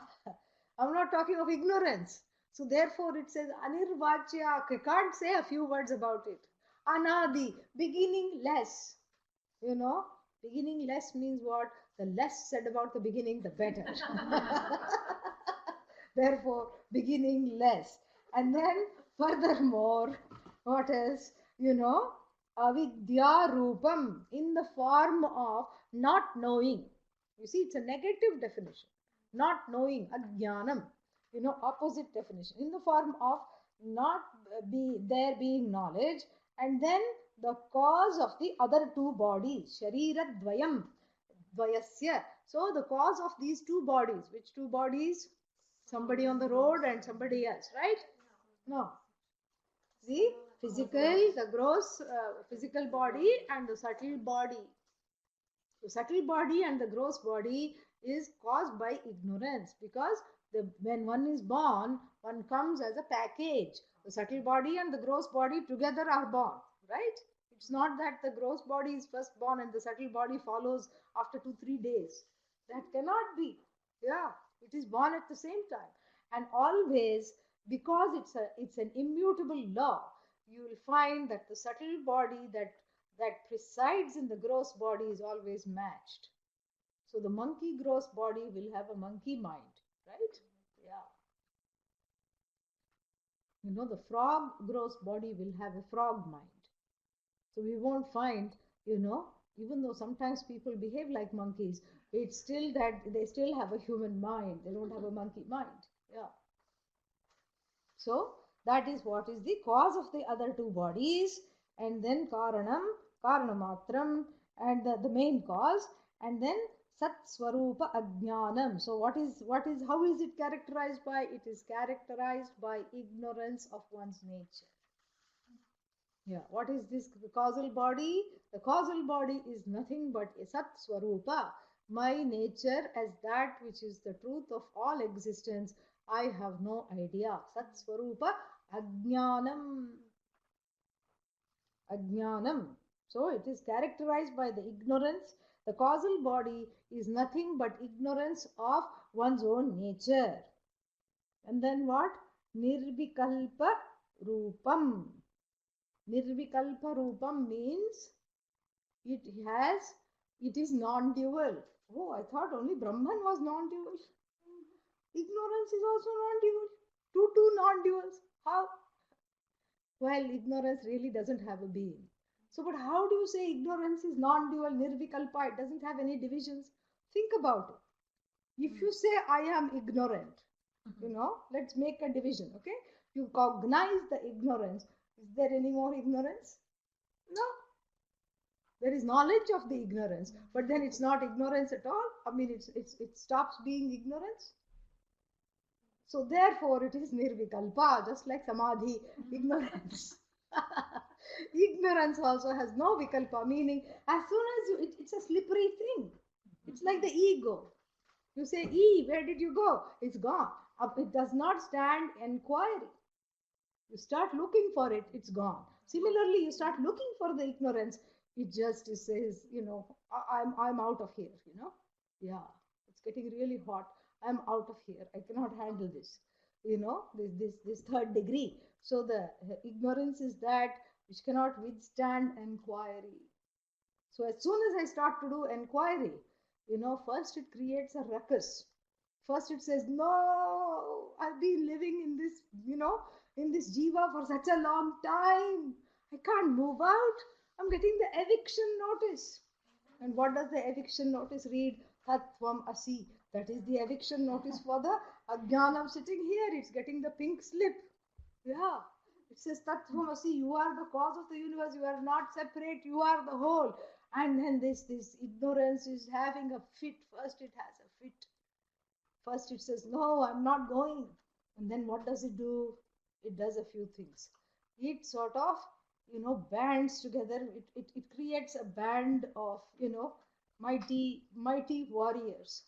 I'm not talking of ignorance. So therefore it says anirvachya. I can't say a few words about it. Anadi, beginningless. Beginningless means what? The less said about the beginning, the better. Therefore, beginningless. And then furthermore, what is, avidya rupam, in the form of not knowing. You see, it's a negative definition. Not knowing, ajnanam, opposite definition. In the form of not there being knowledge, and then the cause of the other two bodies, sharira dvayam, dvayasya. So the cause of these two bodies, which two bodies? Somebody on the road and somebody else, right? No. The physical, the gross physical body and the subtle body. The subtle body and the gross body is caused by ignorance, because when one is born, one comes as a package. The subtle body and the gross body together are born, right? It's not that the gross body is first born and the subtle body follows after 2-3 days. That cannot be. Yeah, it is born at the same time. And always, because it's an immutable law, you will find that the subtle body that presides in the gross body is always matched. So the monkey gross body will have a monkey mind, right? Yeah. The frog gross body will have a frog mind. So we won't find, even though sometimes people behave like monkeys, it's still that they still have a human mind. They don't have a monkey mind. Yeah. So that is what is the cause of the other two bodies, and then karanam, karanamatram, and the main cause, and then sat swarupa ajnanam. So how is it characterized by? It is characterized by ignorance of one's nature. Yeah, what is this causal body? The causal body is nothing but a sat swarupa, my nature as that which is the truth of all existence. I have no idea. Sat swarupa ajnanam. Ajnanam. So it is characterized by the ignorance. The causal body is nothing but ignorance of one's own nature. And then what? Nirvikalpa rupam. Nirvikalpa rupam means it is non-dual. Oh, I thought only Brahman was non-dual. Ignorance is also non-dual. Two non-duals. How? Well, ignorance really doesn't have a being. So, but how do you say ignorance is non-dual, nirvikalpa? It doesn't have any divisions. Think about it. If you say I am ignorant, let's make a division, okay? You cognize the ignorance. Is there any more ignorance? No. There is knowledge of the ignorance, but then it's not ignorance at all. I mean, it stops being ignorance. So therefore, it is nirvikalpa, just like samadhi, ignorance. Ignorance also has no vikalpa, meaning as soon as it's a slippery thing. It's like the ego. You say, E, where did you go? It's gone. It does not stand inquiry. You start looking for it, it's gone. Similarly, you start looking for the ignorance, it just says, I'm out of here, Yeah, it's getting really hot. I'm out of here. I cannot handle this. This third degree. So the ignorance is that which cannot withstand inquiry. So as soon as I start to do inquiry, first it creates a ruckus. First it says, no, I've been living in this, in this jiva for such a long time. I can't move out. I'm getting the eviction notice. And what does the eviction notice read? Tattvam asi. That is the eviction notice for the ajnanam sitting here. It's getting the pink slip. Yeah. It says Tattvam asi. You are the cause of the universe. You are not separate. You are the whole. And then this ignorance is having a fit. First it has a fit. First it says, no, I'm not going. And then what does it do? It does a few things. It sort of, bands together. It creates a band of, mighty warriors.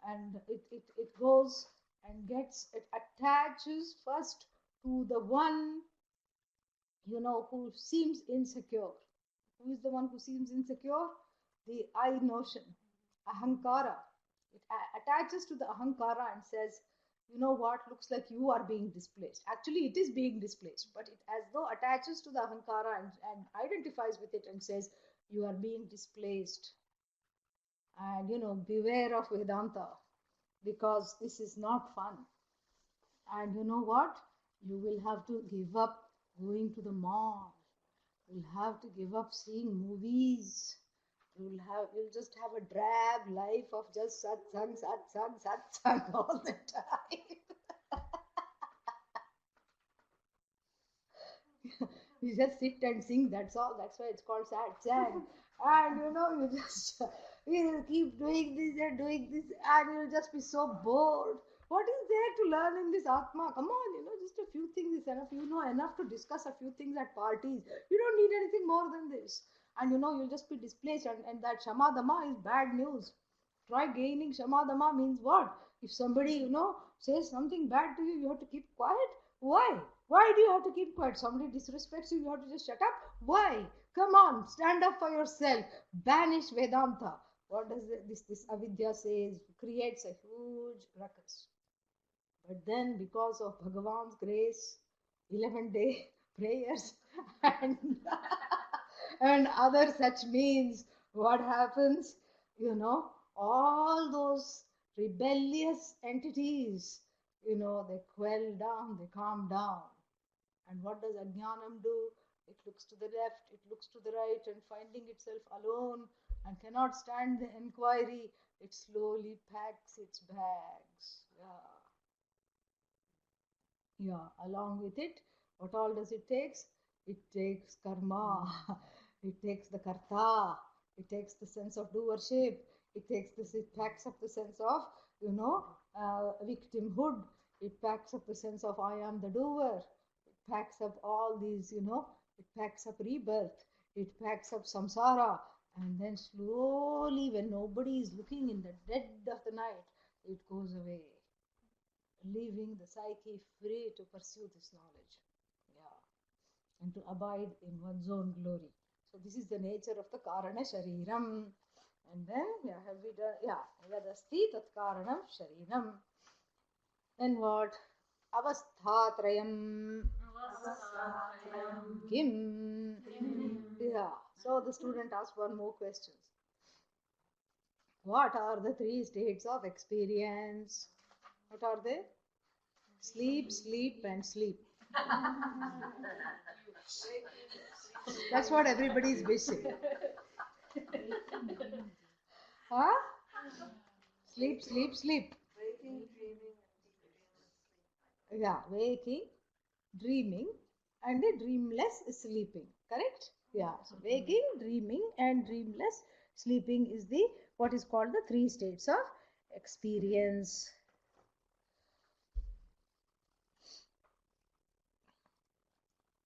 And it goes and it attaches first to the one, who seems insecure. Who is the one who seems insecure? The I notion, ahankara. It attaches to the ahankara and says, you know what, looks like you are being displaced. Actually, it is being displaced, but it as though attaches to the ahankara and identifies with it and says, you are being displaced. And, beware of Vedanta, because this is not fun. And you know what? You will have to give up going to the mall. You'll have to give up seeing movies. You'll just have a drab life of just satsang, satsang, satsang all the time. You just sit and sing, that's all. That's why it's called satsang. And you keep doing this and doing this, and you'll just be so bored. What is there to learn in this Atma? Come on, just a few things is enough. You know enough to discuss a few things at parties. You don't need anything more than this. And you'll just be displaced. And that Shamadama is bad news. Try gaining Shamadama means what? If somebody, says something bad to you, you have to keep quiet. Why? Why do you have to keep quiet? Somebody disrespects you, you have to just shut up. Why? Come on, stand up for yourself. Banish Vedanta. What does this avidya says? Creates a huge ruckus. But then, because of Bhagavan's grace, 11-day prayers and, and other such means, what happens? All those rebellious entities, they quell down, they calm down. And what does Ajnanam do? It looks to the left, it looks to the right, and finding itself alone and cannot stand the inquiry, it slowly packs its bags. Yeah, along with it, what all does it takes? It takes karma, it takes the karta, it takes the sense of doership, it packs up the sense of, victimhood, it packs up the sense of I am the doer, it packs up all these, it packs up rebirth, it packs up samsara, and then slowly, when nobody is looking in the dead of the night, it goes away, leaving the psyche free to pursue this knowledge, and to abide in one's own glory. So this is the nature of the Karana Shariram. And then, have we done? Yadasti tat Karanam Shariram. Then what? Avasthatrayam. Kim. Yeah. So the student asked one more question. What are the 3 states of experience? What are they? Sleep, sleep, and sleep. That's what everybody is wishing. Huh? Sleep, sleep, sleep. Waking, dreaming, and Yeah, waking, dreaming, and a dreamless sleeping. Correct? Yeah. So waking, dreaming, and dreamless sleeping is the what is called the 3 states of experience.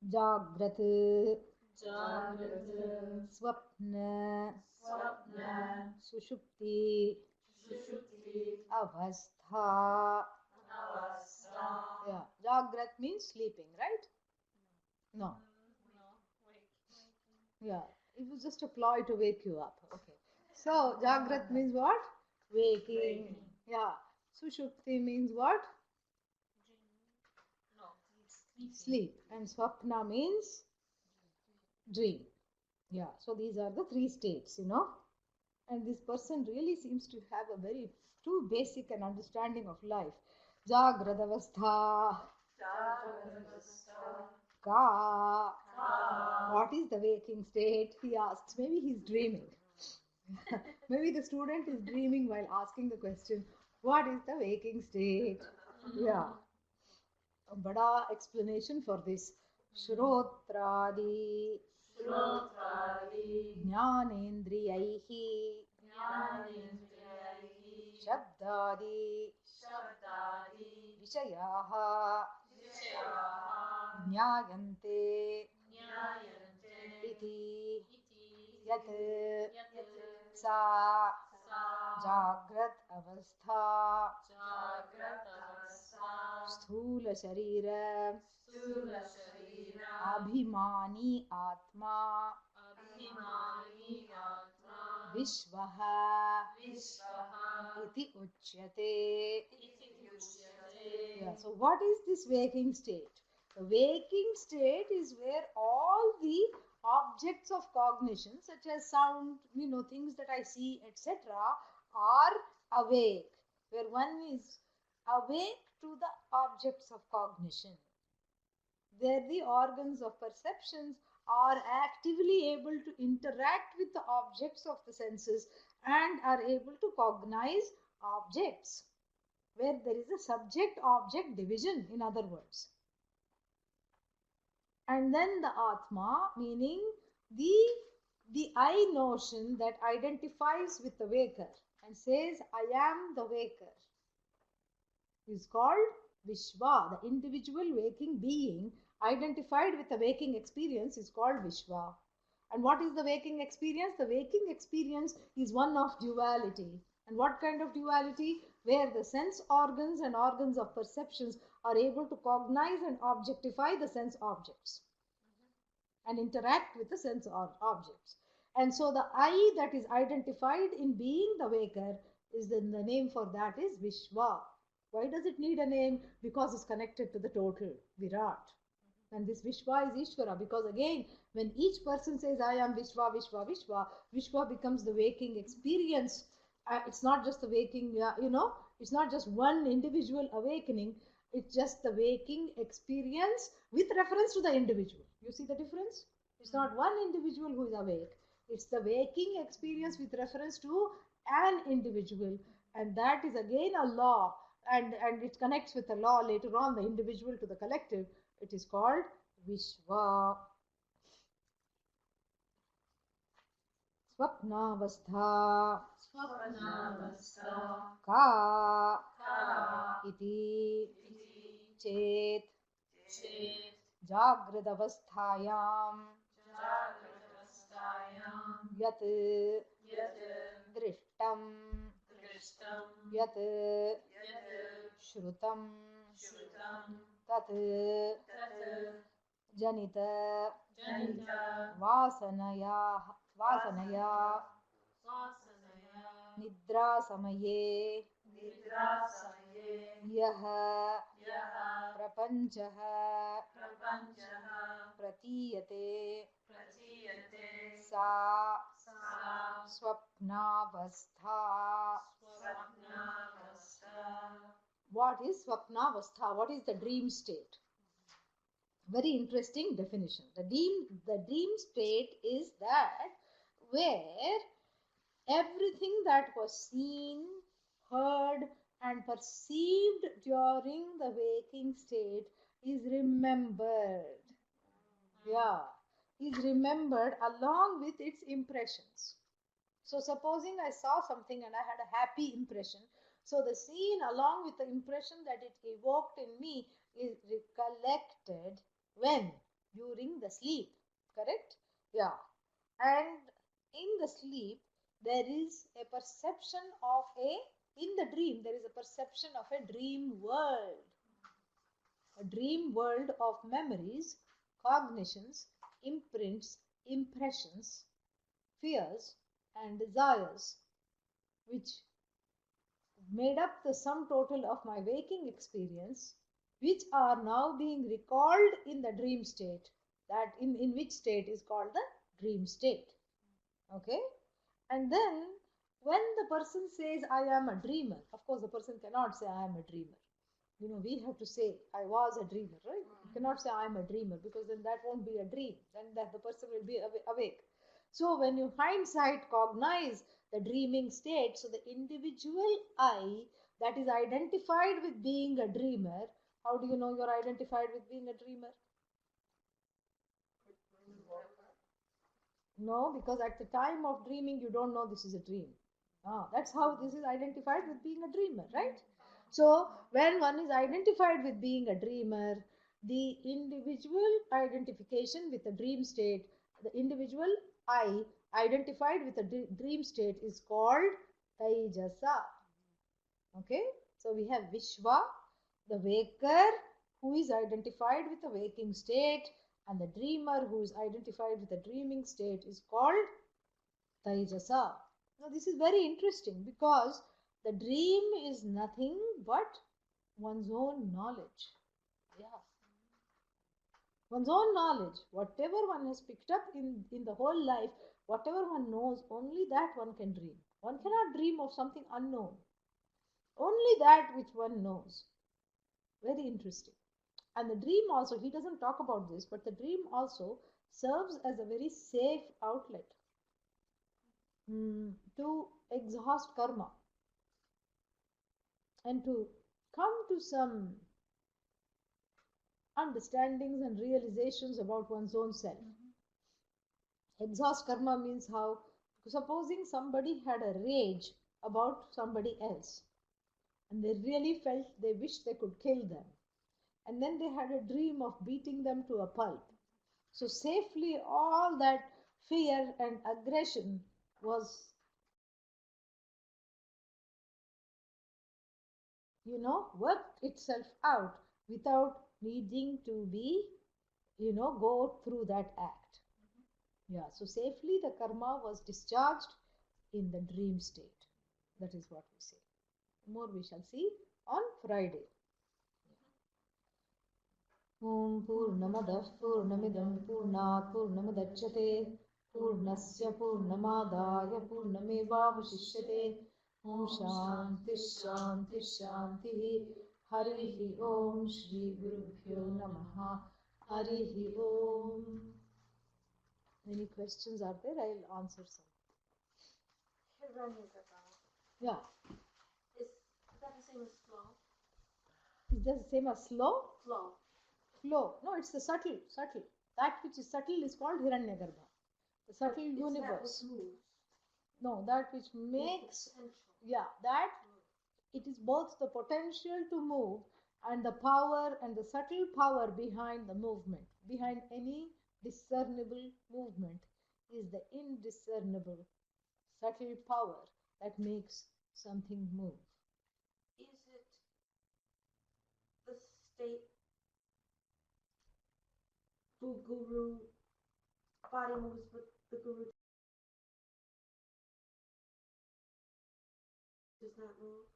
Jagrat. Jagrata, Swapna, Swapna, Sushupti, Sushupti, Avastha. Avastha. Yeah, Jagrat means sleeping, right? No. No, wait. Yeah, it was just a ploy to wake you up. Okay. So, Jagrat means what? Waking. Waking. Yeah. Sushupti means what? No, sleep. Sleep. And Swapna means dream. Yeah. So, these are the three states. And this person really seems to have a very too basic an understanding of life. Jagradavastha. Jagrata, Ka. Ka. What is the waking state? He asks. Maybe he's dreaming. Maybe the student is dreaming while asking the question, what is the waking state? Yeah. A bada explanation for this. Shrotradi Shrotradi, jnanendriyaihi Jnanendriyaihi, shabdadi Shabdadi, vishayaha Vishayaha, jnayante Jnayante, iti Iti, yat Yat, sa Sa, jagrat avastha Jagratavastha, स्थूल शरीर Sthula Sharira, अभिमानी आत्मा Abhimani Atma, विश्वः Vishwaha, इति उच्यते. Iti Uchyate. Yeah, so what is this waking state? The waking state is where all the objects of cognition, such as sound, things that I see, etc., are awake. Where one is awake to the objects of cognition. Where the organs of perceptions are actively able to interact with the objects of the senses and are able to cognize objects, where there is a subject object division, in other words. And then the Atma, meaning the I notion that identifies with the waker and says, I am the waker, is called Vishwa. The individual waking being identified with the waking experience is called Vishwa. And what is the waking experience? The waking experience is one of duality. And what kind of duality? Where the sense organs and organs of perceptions are able to cognize and objectify the sense objects and interact with the sense objects. And so the I that is identified in being the waker is the name for that is Vishwa. Why does it need a name? Because it's connected to the total, Virat. And this Vishwa is Ishvara, because again, when each person says, I am Vishwa, Vishwa, Vishwa, Vishwa becomes the waking experience. It's not just the waking, it's not just one individual awakening, it's just the waking experience with reference to the individual. You see the difference? It's not one individual who is awake, it's the waking experience with reference to an individual. And that is again a law, and it connects with the law later on, the individual to the collective. It is called Vishwa. Swapnavastha Swapnavastha, ka Ka, iti Iti, chet Chet, jagradavasthayam Jagratavasthayam, yat Yat, drishtam Drishtam, yat Yat, shrutam Shrutam, tat Tat, janita Janita, vasanaya Vasanaya, nidra samaye Nidra Samaye, यः Yaha, प्रपञ्चः Prapanchaha, प्रतीयते Pratiyate, सा Sa, स्वप्नावस्था. Swapnavastha. What is swapnavastha? What is the dream state? Very interesting definition. The dream state is that where everything that was seen, heard, and perceived during the waking state is remembered. Yeah, is remembered along with its impressions. So, supposing I saw something and I had a happy impression, so the scene along with the impression that it evoked in me is recollected when? During the sleep, correct? Yeah. And in the sleep, there is a perception of in the dream, there is a perception of a dream world. A dream world of memories, cognitions, imprints, impressions, fears, and desires, which made up the sum total of my waking experience, which are now being recalled in the dream state, that in which state is called the dream state. Okay? And then when the person says, I am a dreamer, of course, the person cannot say, I am a dreamer. We have to say, I was a dreamer, right? You cannot say, I am a dreamer, because then that won't be a dream. Then that the person will be awake. So when you hindsight cognize the dreaming state, so the individual I that is identified with being a dreamer, how do you know you're identified with being a dreamer? No, because at the time of dreaming, you don't know this is a dream. That's how this is identified with being a dreamer, right? So, when one is identified with being a dreamer, the individual identification with the dream state, the individual I identified with the dream state is called Taijasa. Okay, so we have Vishwa, the waker, who is identified with the waking state, and the dreamer, who is identified with the dreaming state, is called Taijasa. Now, this is very interesting because the dream is nothing but one's own knowledge. Yeah. One's own knowledge, whatever one has picked up in the whole life, whatever one knows, only that one can dream. One cannot dream of something unknown. Only that which one knows. Very interesting. And the dream also, he doesn't talk about this, but the dream also serves as a very safe outlet to exhaust karma and to come to some understandings and realizations about one's own self. Exhaust karma means how, supposing somebody had a rage about somebody else and they really felt they wished they could kill them, and then they had a dream of beating them to a pulp. So safely all that fear and aggression was, worked itself out without needing to be, go through that act. Yeah, so safely the karma was discharged in the dream state. That is what we say. More we shall see on Friday. Om Purnamadah Purnamidam Purnat Purnamudachyate Purnasya Purnamadaya Purnamevavashishyate. Om Shanti Shanti Shanti. Harihi Om Shri Gurubhyo Namaha. Harihi Om. Any questions are there? I'll answer some. Yeah. Is that the same as flow? Is that the same as slow? Flow. Flow. No, it's the subtle. That which is subtle is called Hiranyagarbha. The subtle universe. No, that which makes, that it is both the potential to move and the power and the subtle power behind the movement. Behind any discernible movement is the indiscernible subtle power that makes something move. Is it the state the guru body moves but the guru does not move?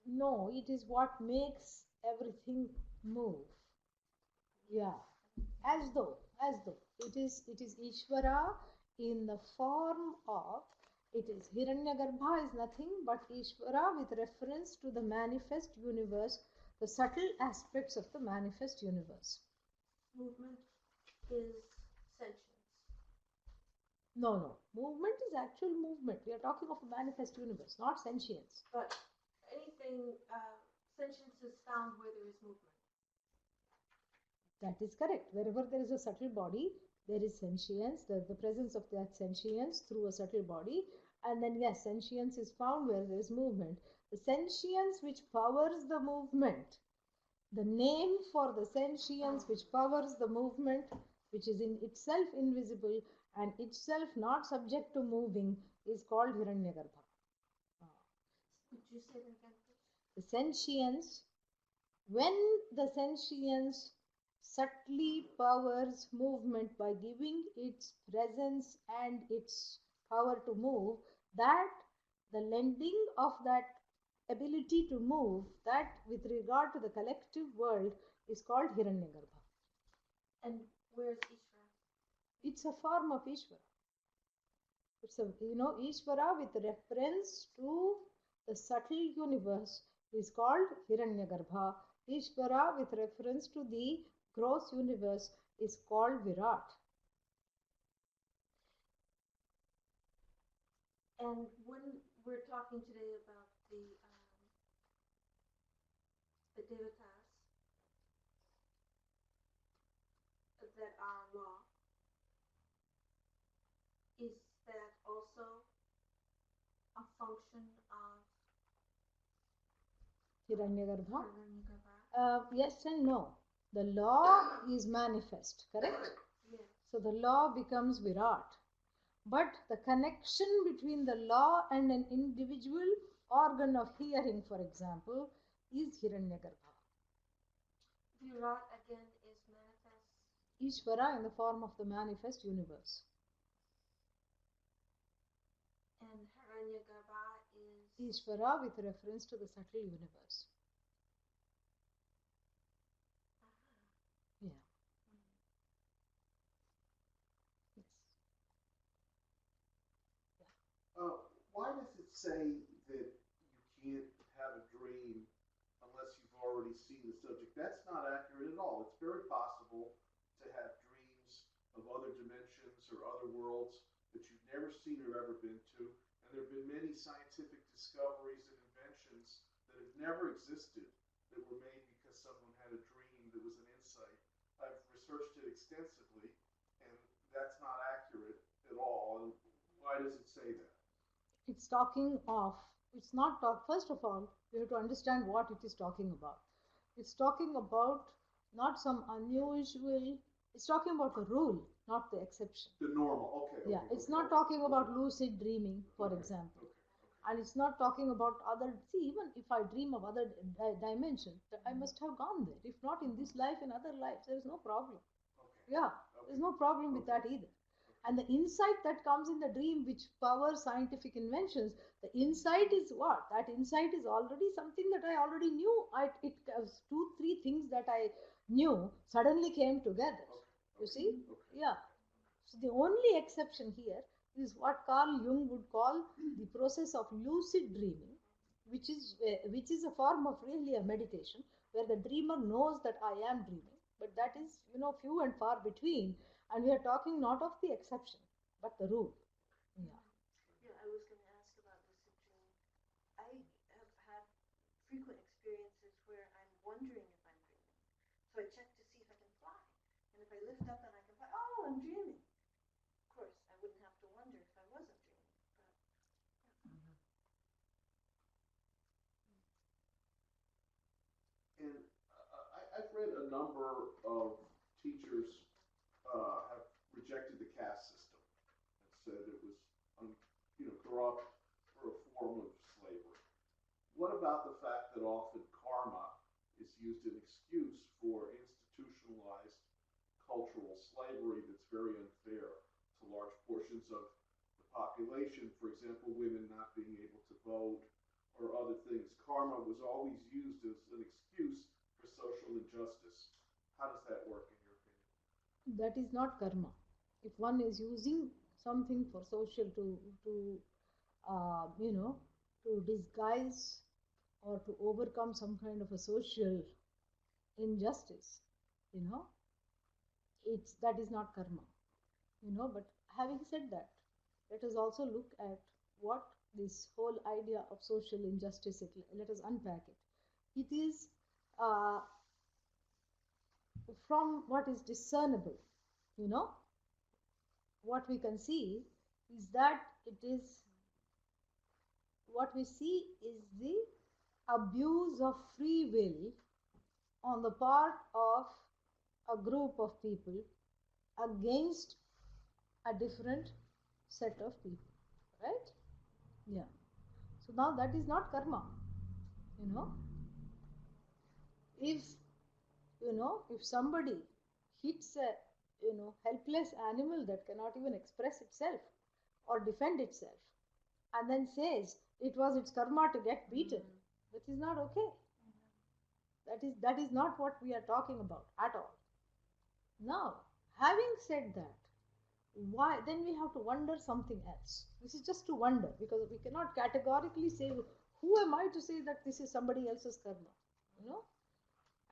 No, it is what makes everything move. Yeah, as though it is Ishvara in the form of, it is Hiranyagarbha is nothing but Ishvara with reference to the manifest universe, the subtle aspects of the manifest universe. Movement is sentience. No. Movement is actual movement. We are talking of a manifest universe, not sentience. But anything, sentience is found where there is movement. That is correct. Wherever there is a subtle body, there is sentience, the presence of that sentience through a subtle body. And then, yes, sentience is found where there is movement. The sentience which powers the movement, the name for the sentience which powers the movement which is in itself invisible and itself not subject to moving, is called Hiranyagarbha. Would you say that again, please? The sentience, when the sentience subtly powers movement by giving its presence and its power to move, that the lending of that ability to move, that with regard to the collective world, is called Hiranyagarbha. And where is Ishvara? It's a form of Ishvara. It's a, Ishvara with reference to the subtle universe is called Hiranyagarbha. Ishvara with reference to the gross universe is called Virat. And when we're talking today about the devatas that are law, is that also a function of Hiranyagarbha? Hiranyagarbha? Yes and no. The law is manifest, correct? Yes. So the law becomes Virat. But the connection between the law and an individual organ of hearing, for example, is Hiranyagarbha. Virat again is manifest. Ishvara in the form of the manifest universe. And Hiranyagarbha is Ishvara with reference to the subtle universe. Yeah. Yes. Why does it say that you can't have a dream unless you've already seen the subject? That's not accurate at all. It's very possible to have dreams of other dimensions or other worlds that you've never seen or ever been to. And there have been many scientific discoveries and inventions that have never existed that were made because someone had a dream that was an insight. I've researched it extensively, and that's not accurate at all. And why does it say that? It's talking of, it's not talk, first of all, you have to understand what it is talking about. It's talking about not some unusual, it's talking about the rule, not the exception. The normal, okay. Yeah, okay, it's okay, not okay, talking about okay. lucid dreaming, for Okay, example. okay. And it's not talking about other, see, even if I dream of other dimensions, I must have gone there. If not in this life, in other lives, there is no problem. Okay. Yeah, there's no problem with that either. And the insight that comes in the dream, which powers scientific inventions, the insight is what? That insight is already something that I already knew. It was 2-3 things that I knew suddenly came together. You see? Yeah. So the only exception here is what Carl Jung would call the process of lucid dreaming, which is a form of really a meditation where the dreamer knows that I am dreaming, but that is few and far between, and we are talking not of the exception but the rule. Yeah. Yeah, I was going to ask about lucid dreaming. I have had frequent experiences where I'm wondering if I'm dreaming. So I check to see if I can fly. And if I lift up and I can fly, oh, I'm dreaming. Of course, I wouldn't have to wonder if I wasn't dreaming. And I've read a number of teachers have rejected the caste system and said it was, corrupt or a form of slavery. What about the fact that often karma is used as an excuse for institutionalized cultural slavery that's very unfair to large portions of the population? For example, women not being able to vote or other things. Karma was always used as an excuse for social injustice. How does that work in your opinion? That is not karma. If one is using something for social to disguise or to overcome some kind of a social injustice, that is not karma. But having said that, let us also look at what this whole idea of social injustice, let us unpack it. It is from what is discernible, what we can see is that it is, what we see is the abuse of free will on the part of a group of people against a different set of people, right? Yeah. So now that is not karma, you know. If if somebody hits a helpless animal that cannot even express itself or defend itself, and then says it was its karma to get beaten, that is not okay. That is not what we are talking about at all. Now, having said that, why then we have to wonder something else. This is just to wonder, because we cannot categorically say, who am I to say that this is somebody else's karma, you know.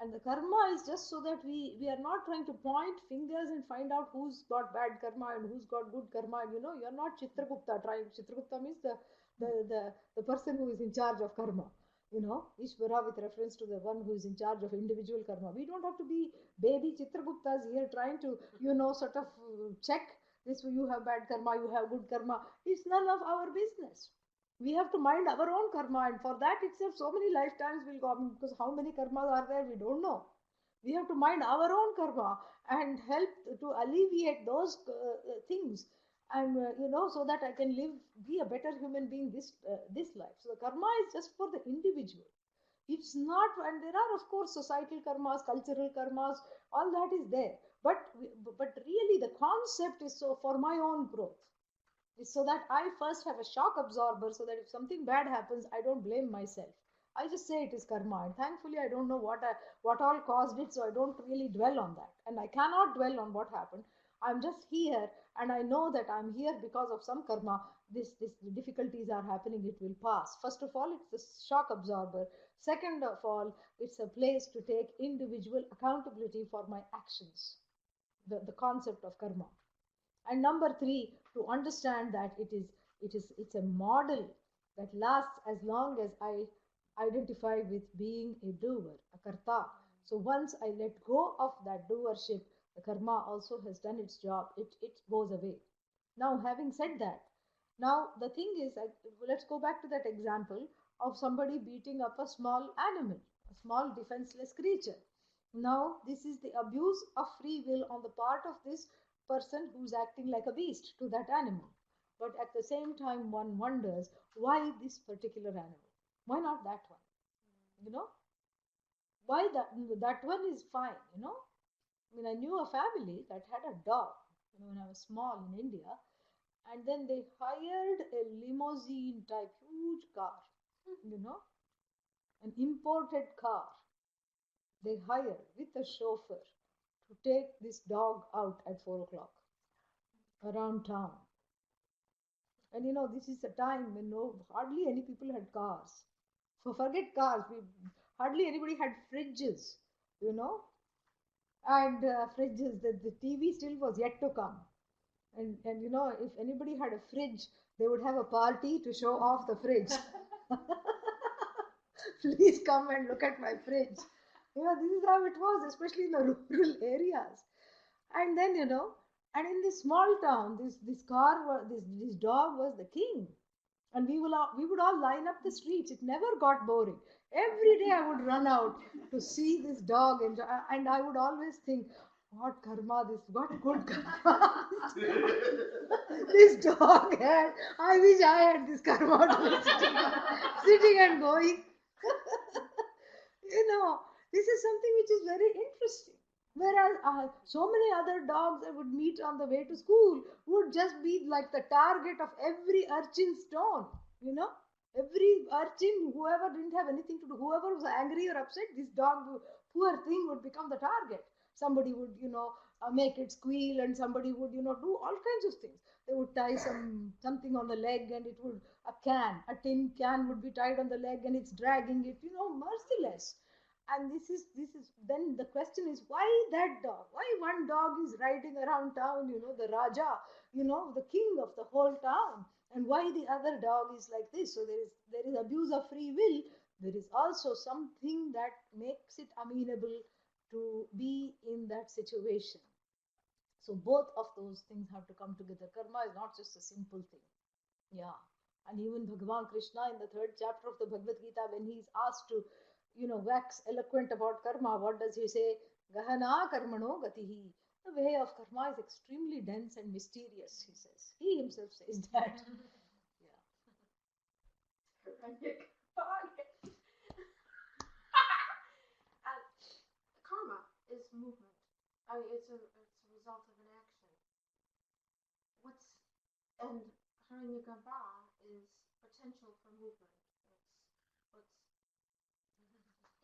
And the karma is just so that we are not trying to point fingers and find out who's got bad karma and who's got good karma. And you're not Chitragupta trying. Chitragupta means the person who is in charge of karma. Ishvara, with reference to the one who is in charge of individual karma. We don't have to be baby Chitraguptas here trying to, sort of check this. You have bad karma, you have good karma. It's none of our business. We have to mind our own karma, and for that itself so many lifetimes will go, because how many karmas are there we don't know. We have to mind our own karma and help to alleviate those things, and so that I can be a better human being this life. So the karma is just for the individual. It's not, and there are of course societal karmas, cultural karmas, all that is there, but really the concept is so for my own growth, is so that I first have a shock absorber, so that if something bad happens, I don't blame myself. I just say it is karma, and thankfully I don't know what all caused it, so I don't really dwell on that, and I cannot dwell on what happened. I'm just here, and I know that I'm here because of some karma. This difficulties are happening. It will pass. First of all, it's the shock absorber. Second of all, it's a place to take individual accountability for my actions. The concept of karma. And number three, to understand that it's a model that lasts as long as I identify with being a doer, a karta. So once I let go of that doership, the karma also has done its job. It goes away. Now, having said that, now the thing is, let's go back to that example of somebody beating up a small animal, a small defenseless creature. Now, this is the abuse of free will on the part of this person who's acting like a beast to that animal. But at the same time, one wonders, why this particular animal? Why not that one? You know, why that one is fine? I knew a family that had a dog. When I was small in India, and then they hired a limousine type huge car. You know, an imported car. They hired with a chauffeur to take this dog out at 4 o'clock around town. And this is a time when hardly any people had cars. So forget cars, hardly anybody had fridges, you know, and fridges. The TV still was yet to come. And if anybody had a fridge, they would have a party to show off the fridge. Please come and look at my fridge. This is how it was, especially in the rural areas. And then, and in this small town, this dog was the king. And we would all line up the streets. It never got boring. Every day I would run out to see this dog, and I would always think, what karma what good karma this dog had. I wish I had this karma to be sitting and going. This is something which is very interesting. Whereas so many other dogs I would meet on the way to school would just be like the target of every urchin's stone. Every urchin, whoever didn't have anything to do, whoever was angry or upset, this dog, poor thing, would become the target. Somebody would, make it squeal, and somebody would, do all kinds of things. They would tie something on the leg, and it would, a tin can would be tied on the leg, and it's dragging it, merciless. And this is then the question is, why that dog? Why one dog is riding around town, the Raja, the king of the whole town, and why the other dog is like this? So there is abuse of free will. There is also something that makes it amenable to be in that situation. So both of those things have to come together. Karma is not just a simple thing. Yeah. And even Bhagavan Krishna in the 3rd chapter of the Bhagavad Gita, when he is asked to, wax eloquent about karma, what does he say? Gahana karmano gatihi. The way of karma is extremely dense and mysterious, he says. He himself says that. Yeah. And karma is movement. I mean, it's a result of an action. And Hiranyagarbha is potential for movement.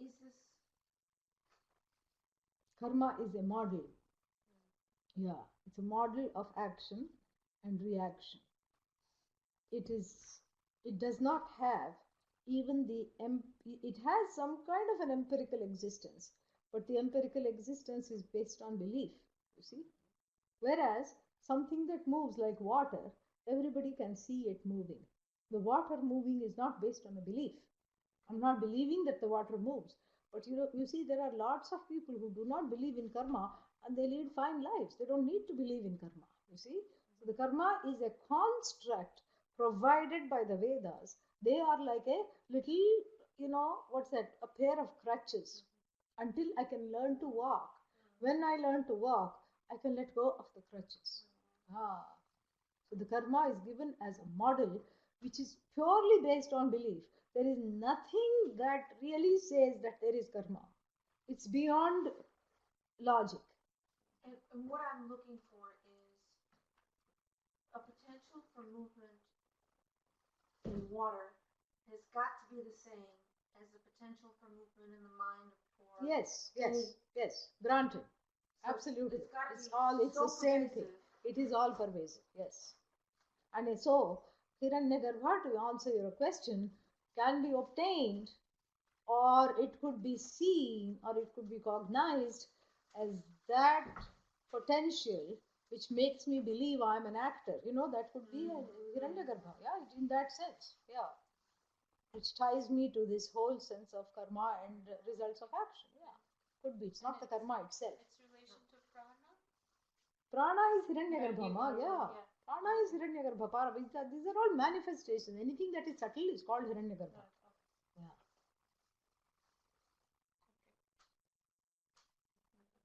Is this Karma is a model. Yeah, it's a model of action and reaction. It does not have even it has some kind of an empirical existence, but the empirical existence is based on belief, you see. Whereas something that moves like water, everybody can see it moving. The water moving is not based on a belief. I'm not believing that the water moves. But you see, there are lots of people who do not believe in karma and they lead fine lives. They don't need to believe in karma, you see. So the karma is a construct provided by the Vedas. They are like a little, what's that? A pair of crutches until I can learn to walk. When I learn to walk, I can let go of the crutches. So the karma is given as a model which is purely based on belief. There is nothing that really says that there is karma. It's beyond logic. and what I'm looking for is a potential for movement in water has got to be the same as the potential for movement in the mind for Yes, granted. So Absolutely. It's The same thing. It is all pervasive, yes. And so, Hiranyagarbha, to answer your question, can be obtained, or it could be seen, or it could be cognized as that potential which makes me believe I'm an actor. That could be a Hiranyagarbha, yeah, in that sense, yeah. Which ties me to this whole sense of karma and results of action, yeah. Could be. It's not the karma itself. Its relation to prana? Prana is Hiranyagarbha, yeah. Prana is Hiranyagarbha. These are all manifestations. Anything that is subtle is called Hiranyagarbha. Yeah.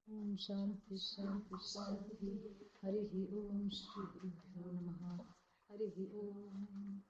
Om Shanti Shanti Shanti. Harihi Om Shri Gurubhyo Namaha. Harihi Om.